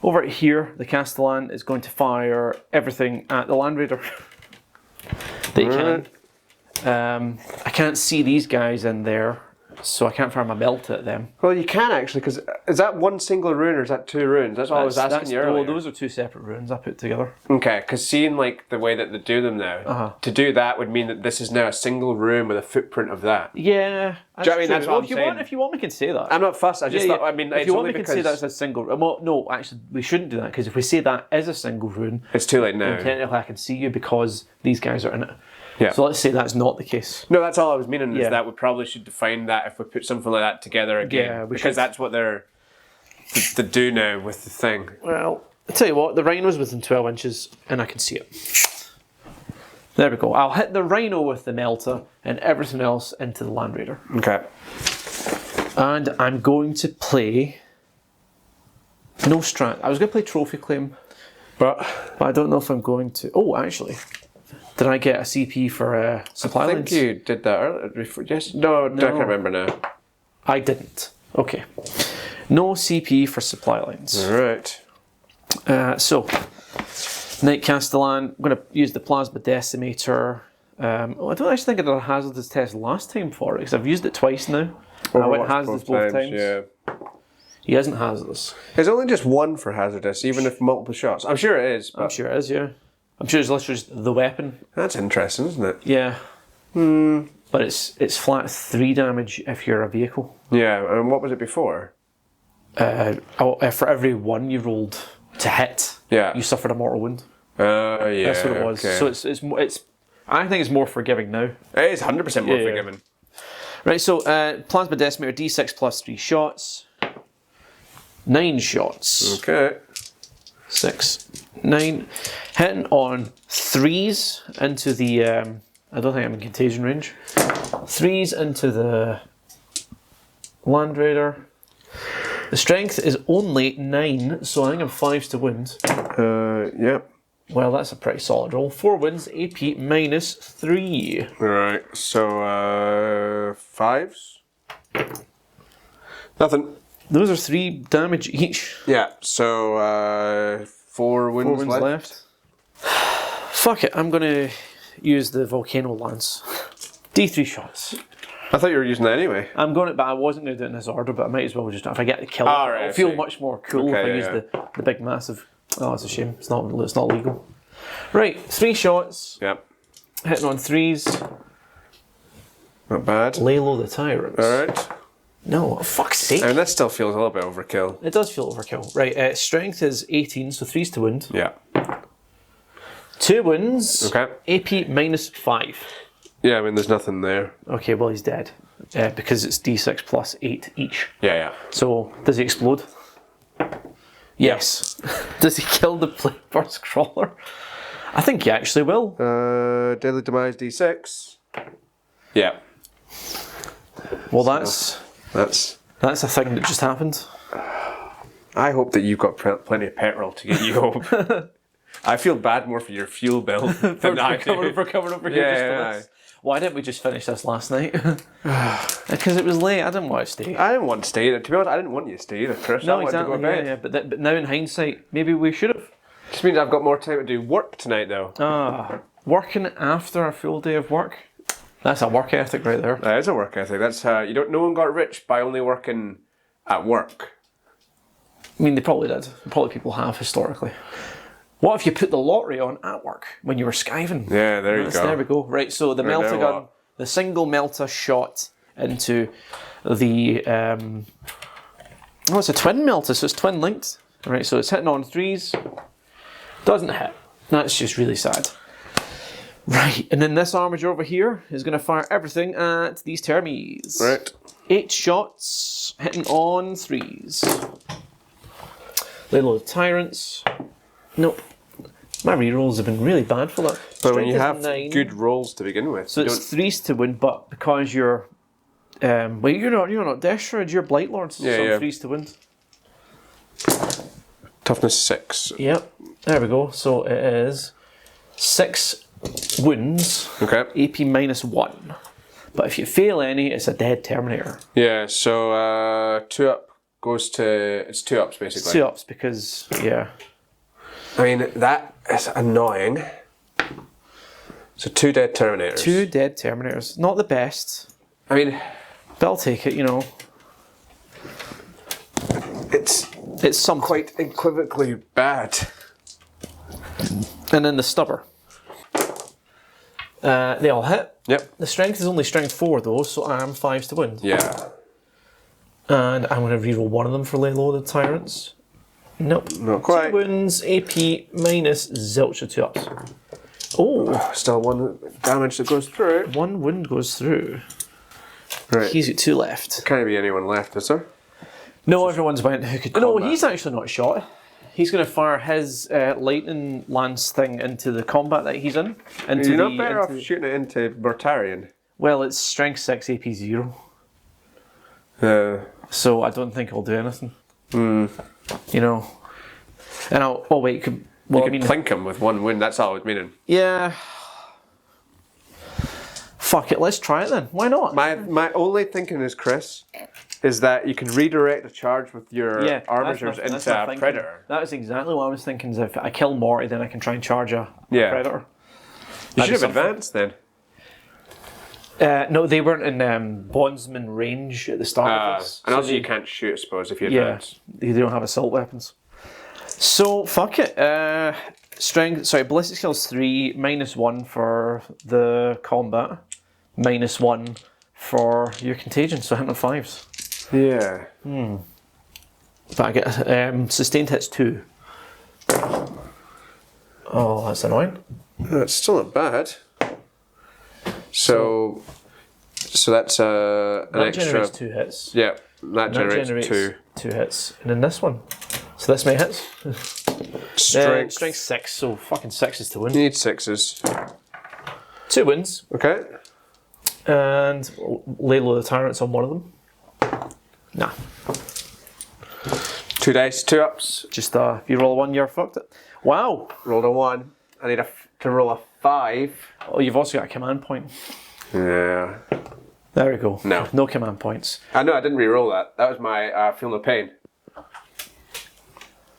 over here, the Castellan is going to fire everything at the Land Raider that you can. I can't see these guys in there, so I can't fire my belt at them. Well, you can actually, because is that one single rune or is that 2 runes? That's what I was asking you earlier. Those are 2 separate runes I put together. Okay, because seeing like the way that they do them now, to do that would mean that this is now a single rune with a footprint of that. Yeah, Do you know what I mean? That's what I'm if you saying. Want, if you want, we can say that. I'm not fussed. I just thought. I mean, if it's you want, only we can because say that's a single. Well, no, actually, we shouldn't do that because if we say that is a single rune, it's too late now. then technically I can see you because these guys are in it. Yeah. So let's say that's not the case. No, that's all I was meaning. Yeah. Is that we probably should define that if we put something like that together again. Yeah, we because should. that's what they do now with the thing. Well, I tell you what, the rhino's within 12 inches and I can see it. There we go. I'll hit the rhino with the melter and everything else into the Land Raider. Okay. And I'm going to play no strat. I was going to play Trophy Claim, but I don't know if I'm going to. Oh, actually, did I get a CP for supply I lines? think you did that earlier. Before. Yes. No, I can't remember now. I didn't. Okay. No CP for supply lines. All right. So, Knight Castellan, I'm going to use the Plasma Decimator. I don't actually think I did a hazardous test last time for it because I've used it twice now. I went hazardous both times. Yeah. He isn't hazardous. There's only just 1 for hazardous, even if multiple shots. I'm sure it is. But I'm sure it is, yeah. I'm sure it's literally just the weapon. That's interesting, isn't it? Yeah. But it's flat 3 damage if you're a vehicle. Yeah. And what was it before? For every 1 you rolled to hit, Yeah. you suffered a mortal wound. Yeah. That's what it was. Okay. So it's I think it's more forgiving now. It is 100% more Yeah. forgiving. Right, so Plasma Decimator, D6 plus 3 shots. 9 shots. Okay. 6, 9. Hitting on 3s into the... I don't think I'm in contagion range. 3s into the Land Raider. The strength is only 9, so I think I'm 5s to wound. Yep. Well, that's a pretty solid roll. 4 wins, AP minus 3. Right. So 5s. Nothing. Those are 3 damage each. Yeah. So 4 wins, 4 wins left. Fuck it, I'm going to use the Volcano Lance. D3 shots. I thought you were using that anyway. I'm going to, but I wasn't going to do it in this order, but I might as well just, if I get the kill, Right, it'll feel see. much more cool if I Okay, use yeah. the big massive... Oh, it's a shame. It's not legal. Right, 3 shots. Yep. Hitting on 3s. Not bad. Lay low the Tyrants. Alright. No, for fuck's sake. I mean, that still feels a little bit overkill. It does feel overkill. Right, strength is 18, so 3s to wound. Yeah. 2 wounds. Okay. AP minus 5. Yeah, I mean, there's nothing there. Okay, well, he's dead. because it's D6 plus 8 each. Yeah. So, does he explode? Yes. Does he kill the Plague Burst Crawler? I think he actually will. Deadly Demise D6. Yeah. Well, that's a thing that just happened. I hope that you've got plenty of petrol to get you home. I feel bad more for your fuel bill than I do. For coming over here just for this. Why didn't we just finish this last night? Because it was late. I didn't want to stay. I didn't want to stay. To be honest, I didn't want you to stay either, Chris. No, I wanted exactly. to go to bed. Yeah. But now in hindsight, maybe we should have. Just means I've got more time to do work tonight, though. Working after a full day of work. That's a work ethic right there. That is a work ethic. That's no one got rich by only working at work. I mean, they probably did. Probably people have historically. What if you put the lottery on at work when you were skiving? Yeah, there you go. There we go. Right, so the melter gun, the single melter shot into the it's a twin melter, so it's twin linked. Right, so it's hitting on 3s. Doesn't hit. That's just really sad. Right, and then this armature over here is going to fire everything at these termies. Right. 8 shots, hitting on 3s. Little tyrants. Nope. My rerolls have been really bad for that. But when you Strength have is 9. good rolls to begin with, So it's 3s to win, but because you're well, you're not Death Shroud, you're Blight Lords, so 3s to win. Toughness 6. Yep. There we go. So it is 6 wounds. Okay. AP -1. But if you fail any, it's a dead Terminator. Yeah. So 2 up goes to it's 2 ups basically. It's 2 ups because I mean that is annoying. So 2 dead Terminators. 2 dead Terminators. Not the best. I mean, but I'll take it. It's some quite equivocally bad. And then the stubber. They all hit. Yep. The strength is only strength 4 though, so I am 5s to win. Yeah. And I'm going to reroll one of them for lay loaded tyrants. Nope. Not quite. 2 wounds, AP minus zilch of 2 ups. Oh. Still 1 damage that goes through. 1 wound goes through. Right. He's got 2 left. Can't be anyone left, is there? No, everyone's went who could No, he's actually not shot. He's going to fire his lightning lance thing into the combat that he's in. You're not better off shooting it into Mortarion. Well, it's strength 6, AP 0. So I don't think I'll do anything. And I'll... Oh, wait. You could plink him with 1 wound, that's all I was meaning. Yeah. Fuck it, let's try it then. Why not? My only thinking is, Chris, is that you can redirect a charge with your armatures into a predator. That was exactly what I was thinking, is if I kill Morty, then I can try and charge a predator. You should have advanced then. No, they weren't in bondsman range at the start of this. And also you can't shoot, I suppose, if you advance. They don't have assault weapons. So, fuck it. Ballistic skills 3, -1 for the combat, -1 for your contagion, so hitting on 5s. Yeah. But I get sustained hits 2. Oh, that's annoying. It's still not bad. So that's an extra. Generates 2 hits. Yeah, that generates 2. 2 hits. And then this one. So this may hit. Strength 6, so fucking 6s to win. You need 6s. 2 wins. Okay. And lay low the tyrants on one of them. Nah. 2 dice, 2 ups. Just if you roll a 1, you're fucked it. Wow. Rolled a 1. I need to roll a 5. Oh, you've also got a command point. Yeah. There we go. No command points. I know, I didn't re-roll that. That was my feel no pain.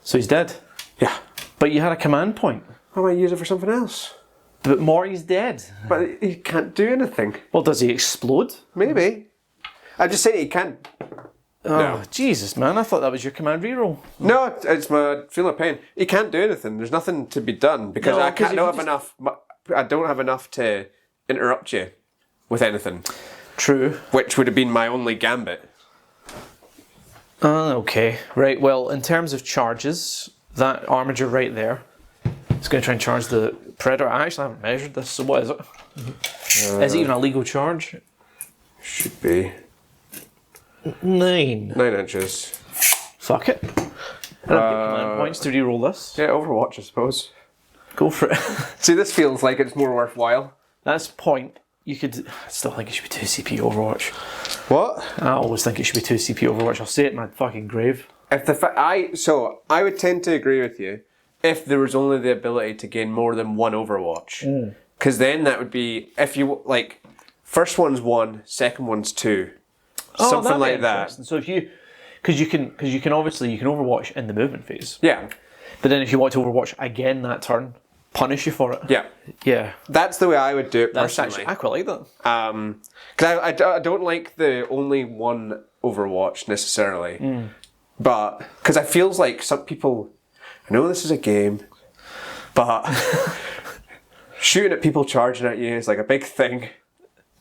So he's dead? Yeah. But you had a command point. I might use it for something else. But Morty's dead. But he can't do anything. Well, does he explode? Maybe. I'm just saying he can't. Oh, No. Jesus, man. I thought that was your command reroll. No, it's my feel no pain. He can't do anything. There's nothing to be done because No, I 'cause don't have enough. I don't have enough to interrupt you with anything. True. Which would have been my only gambit. Okay. Right, well, in terms of charges, that armature right there is going to try and charge the Predator. I actually haven't measured this, so what is it? Is it even a legal charge? should be 9. 9 inches. Fuck it. And I've got command points to reroll this. Yeah, Overwatch, I suppose. Go for it. See, this feels like it's more worthwhile. That's point. You could. I still think it should be 2 CP Overwatch. What? I always think it should be 2 CP Overwatch. I'll say it in my fucking grave. If I would tend to agree with you if there was only the ability to gain more than 1 Overwatch. Because then that would be, if you, like, first one's 1, second one's 2. Something like that. So if you, because you can obviously, you can Overwatch in the movement phase. Yeah. But then if you want to Overwatch again that turn, punish you for it. Yeah. Yeah. That's the way I would do it personally. Actually, I quite like that. Because I don't like the only 1 Overwatch necessarily. But, because it feels like some people, I know this is a game, but shooting at people charging at you is like a big thing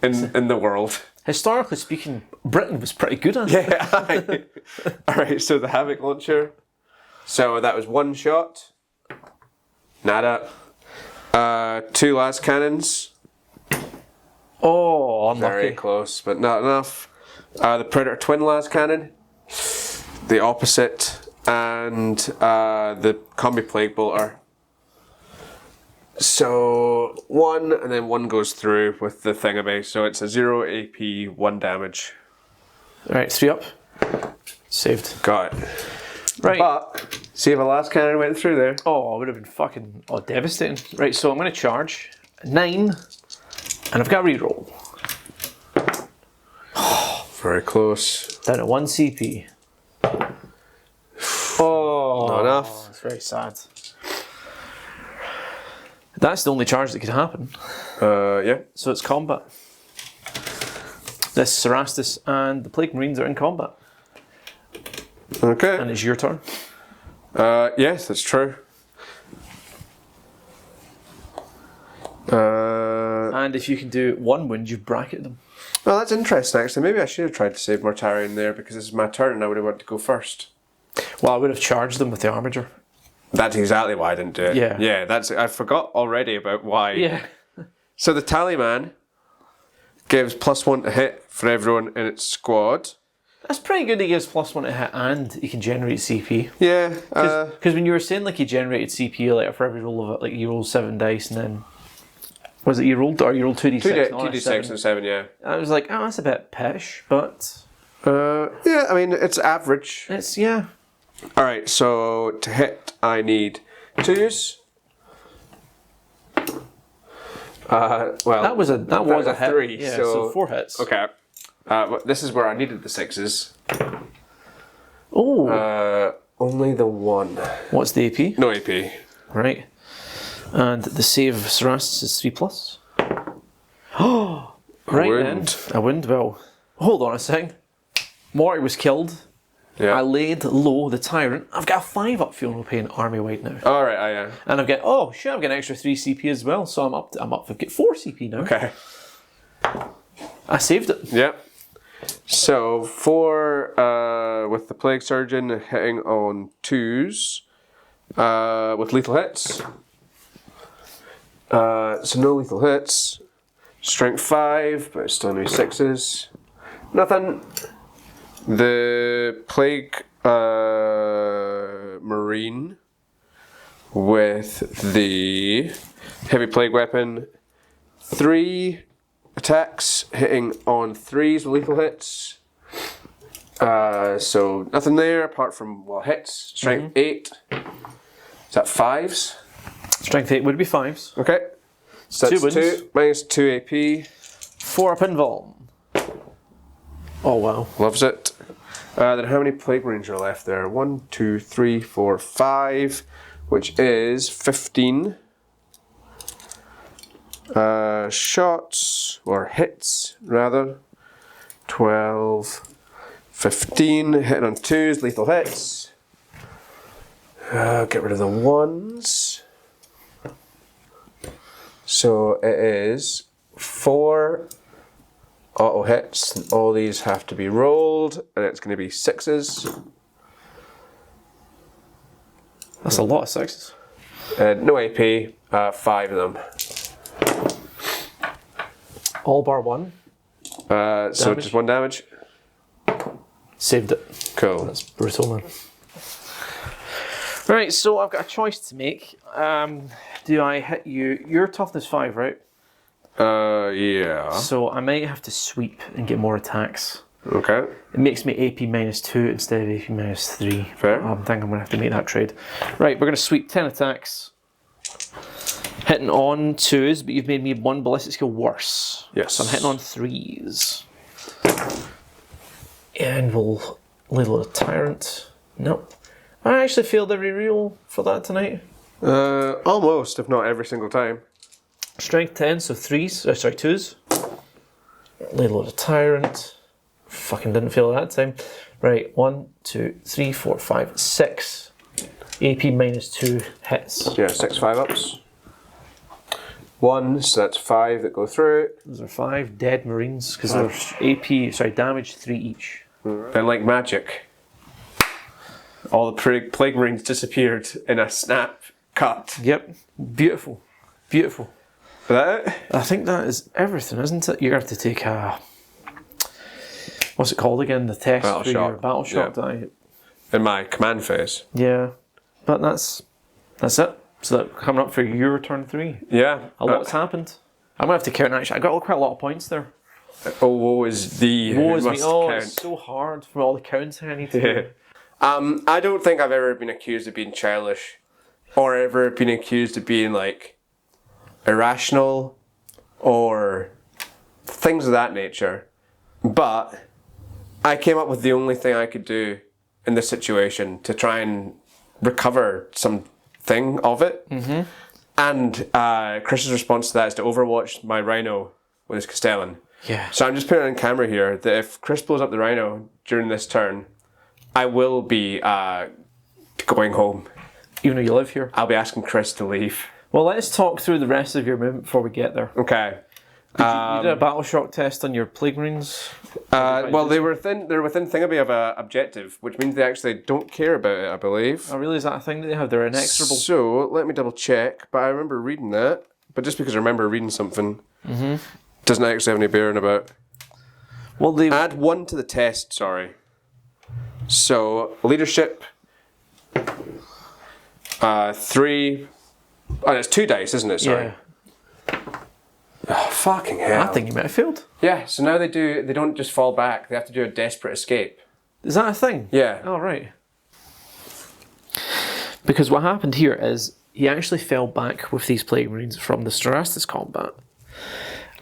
in the world. Historically speaking, Britain was pretty good at it. Yeah. Alright, so the Havoc launcher. So that was 1 shot. Nada. 2 las cannons. Oh, unlucky. Very close, but not enough. The Predator twin las cannon. The opposite. And the Combi Plague Bolter. So 1, and then 1 goes through with the thingamay. So it's a 0 AP, 1 damage. Right, 3 up. Saved. Got it. Right. But, see if a last cannon went through there. Oh, it would have been fucking devastating. Right, so I'm going to charge 9, and I've got a reroll. Very close. Down at 1 CP. Oh, Not enough. It's very sad. That's the only charge that could happen. Yeah. So it's combat. This Cerastus and the Plague Marines are in combat. Okay. And it's your turn. Yes, that's true. And if you can do 1 wound, you've bracketed them. Well, that's interesting, actually. Maybe I should have tried to save Mortarion there because this is my turn and I would have wanted to go first. Well, I would have charged them with the Armiger. That's exactly why I didn't do it. Yeah. Yeah, I forgot already about why. Yeah. So the Tallyman gives +1 to hit for everyone in its squad. That's pretty good. He gives +1 to hit and he can generate CP. Yeah. Because when you were saying like he generated CP like for every roll of it, like you roll 7 dice and then was it you rolled 2d6? 2d6 and 7, yeah. I was like, oh, that's a bit pish, but Yeah, I mean, it's average. it's yeah. Alright, so to hit, I need 2s. Well, That was a hit. 3. Yeah, so 4 hits. Okay. This is where I needed the 6s. Oh, Only the 1. what's the AP? No AP. Right. And the save of Cerastus is 3+. Oh, right wound. then. A wound. Well, hold on a second. Morty was killed. Yeah. I laid low the tyrant. I've got a 5 up funeral pain army weight now. Alright, yeah. And I've got I've got an extra 3 CP as well, so I'm up. I've got 4 CP now. Okay. I saved it. Yep. So 4 with the Plague Surgeon hitting on 2s with lethal hits. So no lethal hits. Strength 5, but it's still only 6s. Nothing. The Plague Marine with the Heavy Plague Weapon. 3 attacks hitting on 3s with lethal hits. So nothing there apart from hits. Strength 8. Is that 5s? Strength 8 would be 5s. Okay. So 2 that's wins. 2 minus 2 AP. 4 up in Vol. Oh wow. Loves it. Then how many Plague Marines are left there? 1, 2, 3, 4, 5, which is 15. Shots, or hits, rather. 12, 15, hitting on 2s, lethal hits. Get rid of the 1s. So it is 4 auto hits, and all these have to be rolled, and it's going to be 6s. That's a lot of 6s. No AP, 5 of them. All bar 1. So just 1 damage. Saved it. Cool. That's brutal, man. Right, so I've got a choice to make. Do I hit you? You're toughness 5, right? Yeah. So I might have to sweep and get more attacks. Okay. It makes me AP -2 instead of AP -3. Fair. I think I'm going to have to make that trade. Right, we're going to sweep 10 attacks. Hitting on 2s, but you've made me 1 ballistic skill worse. Yes. So I'm hitting on 3s. And we'll ladle a tyrant. Nope. I actually failed every reroll for that tonight. Almost, if not every single time. Strength 10, so 2s. Ladle a tyrant. Fucking didn't fail that time. Right, 1, 2, 3, 4, 5, 6. AP -2 hits. Yeah, 6 5-ups. 1, so that's 5 that go through. Those are 5 dead marines because they're damage 3 each. And like magic, all the plague marines disappeared in a snap cut. Yep, beautiful, beautiful. Is that it? I think that is everything, isn't it? You have to take a, what's it called again? The test Battle for shock. your battle shock Yeah. die. In my command phase. Yeah, but that's it. So that coming up for your turn 3. Yeah. A lot's happened. I'm gonna have to count actually. I got quite a lot of points there. Oh, woe is thee who Woe is me. must Oh, count. it's so hard for all the counting I need to do. I don't think I've ever been accused of being childish, or ever been accused of being like irrational, or things of that nature. But I came up with the only thing I could do in this situation to try and recover something of it. Mm-hmm. And Chris's response to that is to overwatch my Rhino with his Castellan. Yeah. So I'm just putting it on camera here that if Chris blows up the Rhino during this turn, I will be going home. Even though you live here. I'll be asking Chris to leave. Well, let's talk through the rest of your movement before we get there. Okay. You did a battle shock test on your plague marines. Well, they're within thingamby of a objective, which means they actually don't care about it, I believe. Oh, really? Is that a thing that they have? They're inexorable. So let me double check. But I remember reading that. But just because I remember reading something, doesn't actually have any bearing about. Well, they Add 1 to the test. Sorry. So leadership. 3. Oh, it's 2 dice, isn't it? Sorry. Yeah. Oh, fucking hell. I think you might have failed. Yeah. So now they don't just fall back. They have to do a desperate escape. Is that a thing? Yeah. Oh, right. Because what happened here is he actually fell back with these plague marines from the Strastus combat,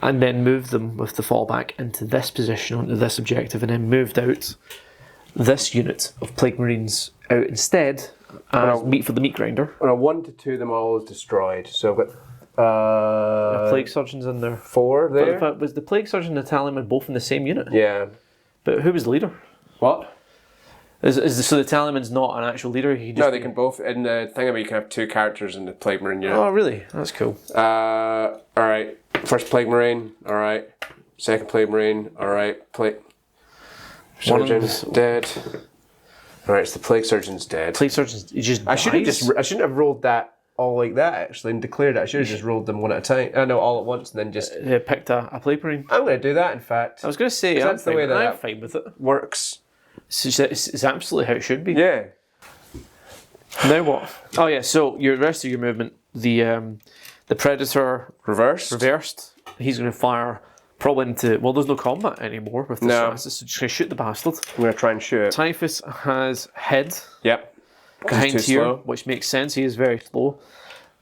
and then moved them with the fallback into this position onto this objective, and then moved out this unit of plague marines out instead as meat for the meat grinder. On a 1 to 2, them all is destroyed. So I've got Plague surgeons in there. 4 there. But was the plague surgeon and the Tallyman both in the same unit? Yeah. But who was the leader? What? So the Tallyman's not an actual leader? He just No, they can both. In the thing, you can have 2 characters in the Plague Marine unit. Oh, really? That's cool. Alright. First Plague Marine, alright. Second Plague Marine, alright. Plague Surgeon's dead. Alright, so the Plague Surgeon's dead. Plague surgeons, he just I shouldn't dies? have rolled that all like that actually and declared it. I should have just rolled them one at a time. No, all at once and then just. Picked a plague marine. I'm going to do that in fact. I was going to say, that's the way that I'm fine with it. Works. It's absolutely how it should be. Yeah. Now what? Oh yeah, so your rest of your movement, the Predator reversed. He's going to fire probably into, well, there's no combat anymore with the Strassus, so just going to shoot the bastard. I'm going to try and shoot. Typhus has head Yep. behind here, which makes sense. He is very slow.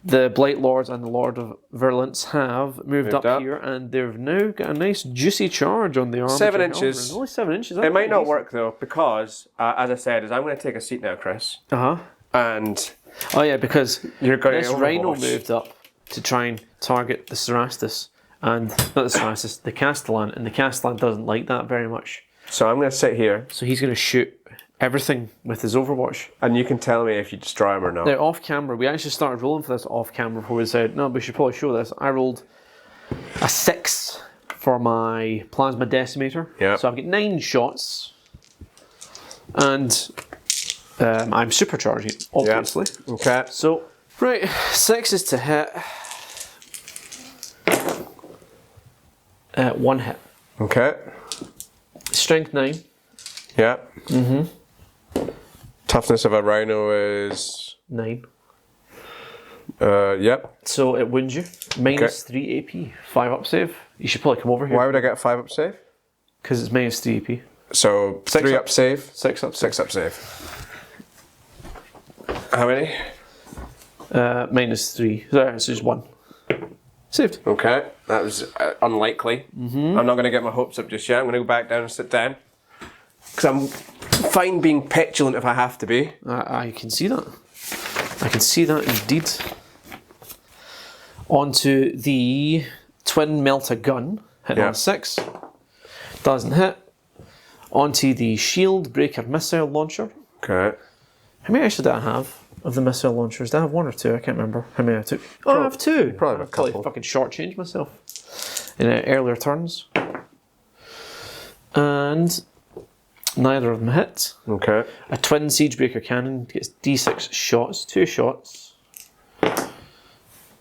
The Blight Lords and the Lord of Virulence have moved up here, and they've now got a nice juicy charge on the arm. 7 inches. Only 7 inches. It might not work though, because as I said, I'm going to take a seat now, Chris. And oh yeah, because you're going this Rhino moved up to try and target the Cerastus, and not the Cerastus, the Castellan, and the Castellan doesn't like that very much. So I'm going to sit here. So he's going to shoot everything with his Overwatch. And you can tell me if you destroy him or not. Now, off camera, we actually started rolling for this off camera before we said, no, we should probably show this. I rolled a 6 for my Plasma Decimator. Yeah. So I've got 9 shots. And I'm supercharging it, obviously. Yeah. Okay. So, right, 6 is to hit. 1 hit. Okay. Strength 9. Yeah. Toughness of a rhino is 9. Yep. So it wounds you. Minus 3 AP. 5 up save. You should probably come over here. Why would I get 5 up save? Because it's minus 3 AP. So 3 up save. 6 up save. 6 up save. How many? Minus 3. Sorry, it's just 1. Saved. Okay, that was unlikely. I'm not going to get my hopes up just yet. I'm going to go back down and sit down. Because I'm fine being petulant if I have to be. I can see that. I can see that indeed. Onto the twin melta gun. Hitting on 6. Doesn't hit. Onto the shield breaker missile launcher. Okay. How many actually did I have of the missile launchers? Did I have 1 or 2? I can't remember how many I took. Oh, I have 2. Probably a couple. Probably fucking shortchanged myself in earlier turns. And neither of them hit. Okay. A twin siegebreaker cannon gets D6 shots, 2 shots.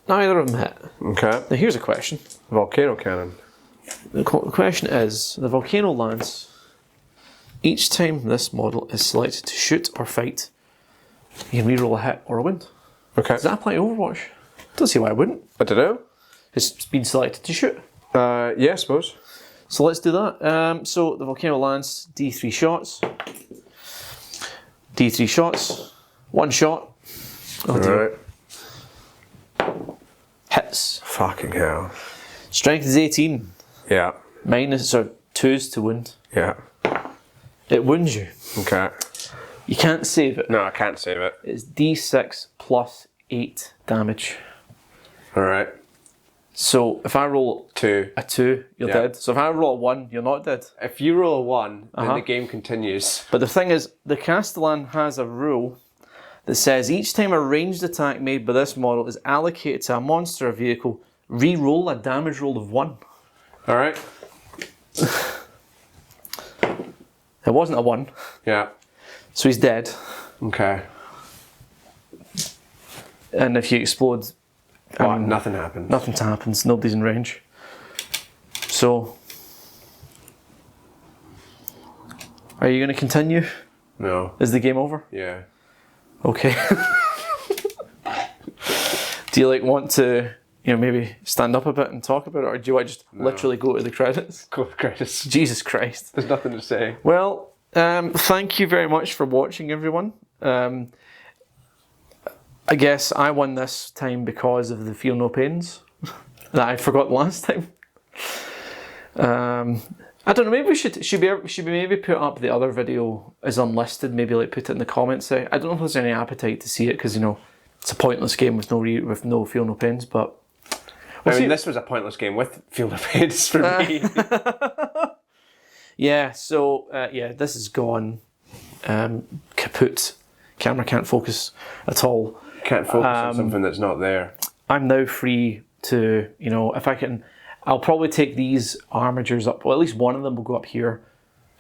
Neither of them hit. Okay. Now here's a question. Volcano cannon. The question is, the volcano lance, each time this model is selected to shoot or fight, you can reroll a hit or a wound. Okay. Does that apply to Overwatch? Don't see why it wouldn't. I don't know. It's been selected to shoot. Yeah, I suppose. So let's do that. So the volcano lance, D3 shots. D3 shots. 1 shot. Oh dear. Alright. Hits. Fucking hell. Strength is 18. Yeah. Minus, so 2s to wound. Yeah. It wounds you. Okay. You can't save it. No, I can't save it. It's D6 plus 8 damage. Alright. So if I roll 2. a 2, you're dead. So if I roll a 1, you're not dead. If you roll a 1, then the game continues. But the thing is, the Castellan has a rule that says each time a ranged attack made by this model is allocated to a monster or vehicle, re-roll a damage roll of 1. Alright. It wasn't a 1. Yeah. So he's dead. Okay. And if you explode, Nothing happens. nothing happens. Nobody's in range. So, are you going to continue? No. Is the game over? Yeah. Okay. Do you want to, maybe stand up a bit and talk about it, or do you want to just literally go to the credits? Go for credits. Jesus Christ. There's nothing to say. Well, thank you very much for watching, everyone. I guess I won this time because of the Feel No Pains that I forgot last time. I don't know, maybe we should we maybe put up the other video as unlisted, maybe put it in the comments. I don't know if there's any appetite to see it, because it's a pointless game with no Feel No Pains, but this was a pointless game with Feel No Pains for me. Yeah, so this is gone kaput. Camera can't focus at all. Can't focus on something that's not there. I'm now free to, if I can, I'll probably take these armatures up, well, at least one of them will go up here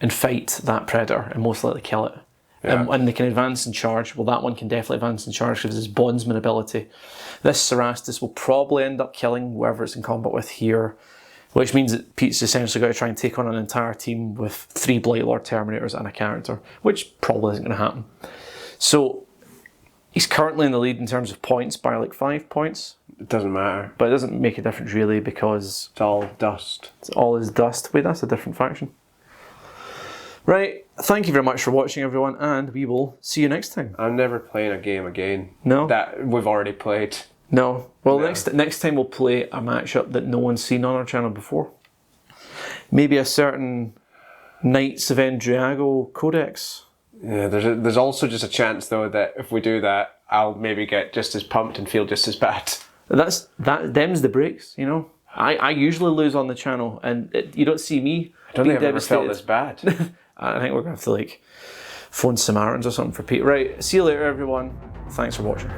and fight that predator and most likely kill it. Yeah. And they can advance and charge. Well, that one can definitely advance and charge because it's bondsman ability. This Cerastus will probably end up killing whoever it's in combat with here, which means that Pete's essentially got to try and take on an entire team with 3 Blightlord Terminators and a character, which probably isn't going to happen. So he's currently in the lead in terms of points by 5 points. It doesn't matter. But it doesn't make a difference really, because it's all dust. It's all is dust. Wait, that's a different faction. Right, thank you very much for watching, everyone, and we will see you next time. I'm never playing a game again. No? That we've already played. No. Well, No. next time we'll play a matchup that no one's seen on our channel before. Maybe a certain Knights of Endriago Codex. Yeah, there's also just a chance though that if we do that, I'll maybe get just as pumped and feel just as bad. Them's the breaks, I usually lose on the channel, and you don't see me. I don't think I've ever felt this bad. I think we're going to have to phone Samaritans or something for Pete. Right, see you later, everyone. Thanks for watching.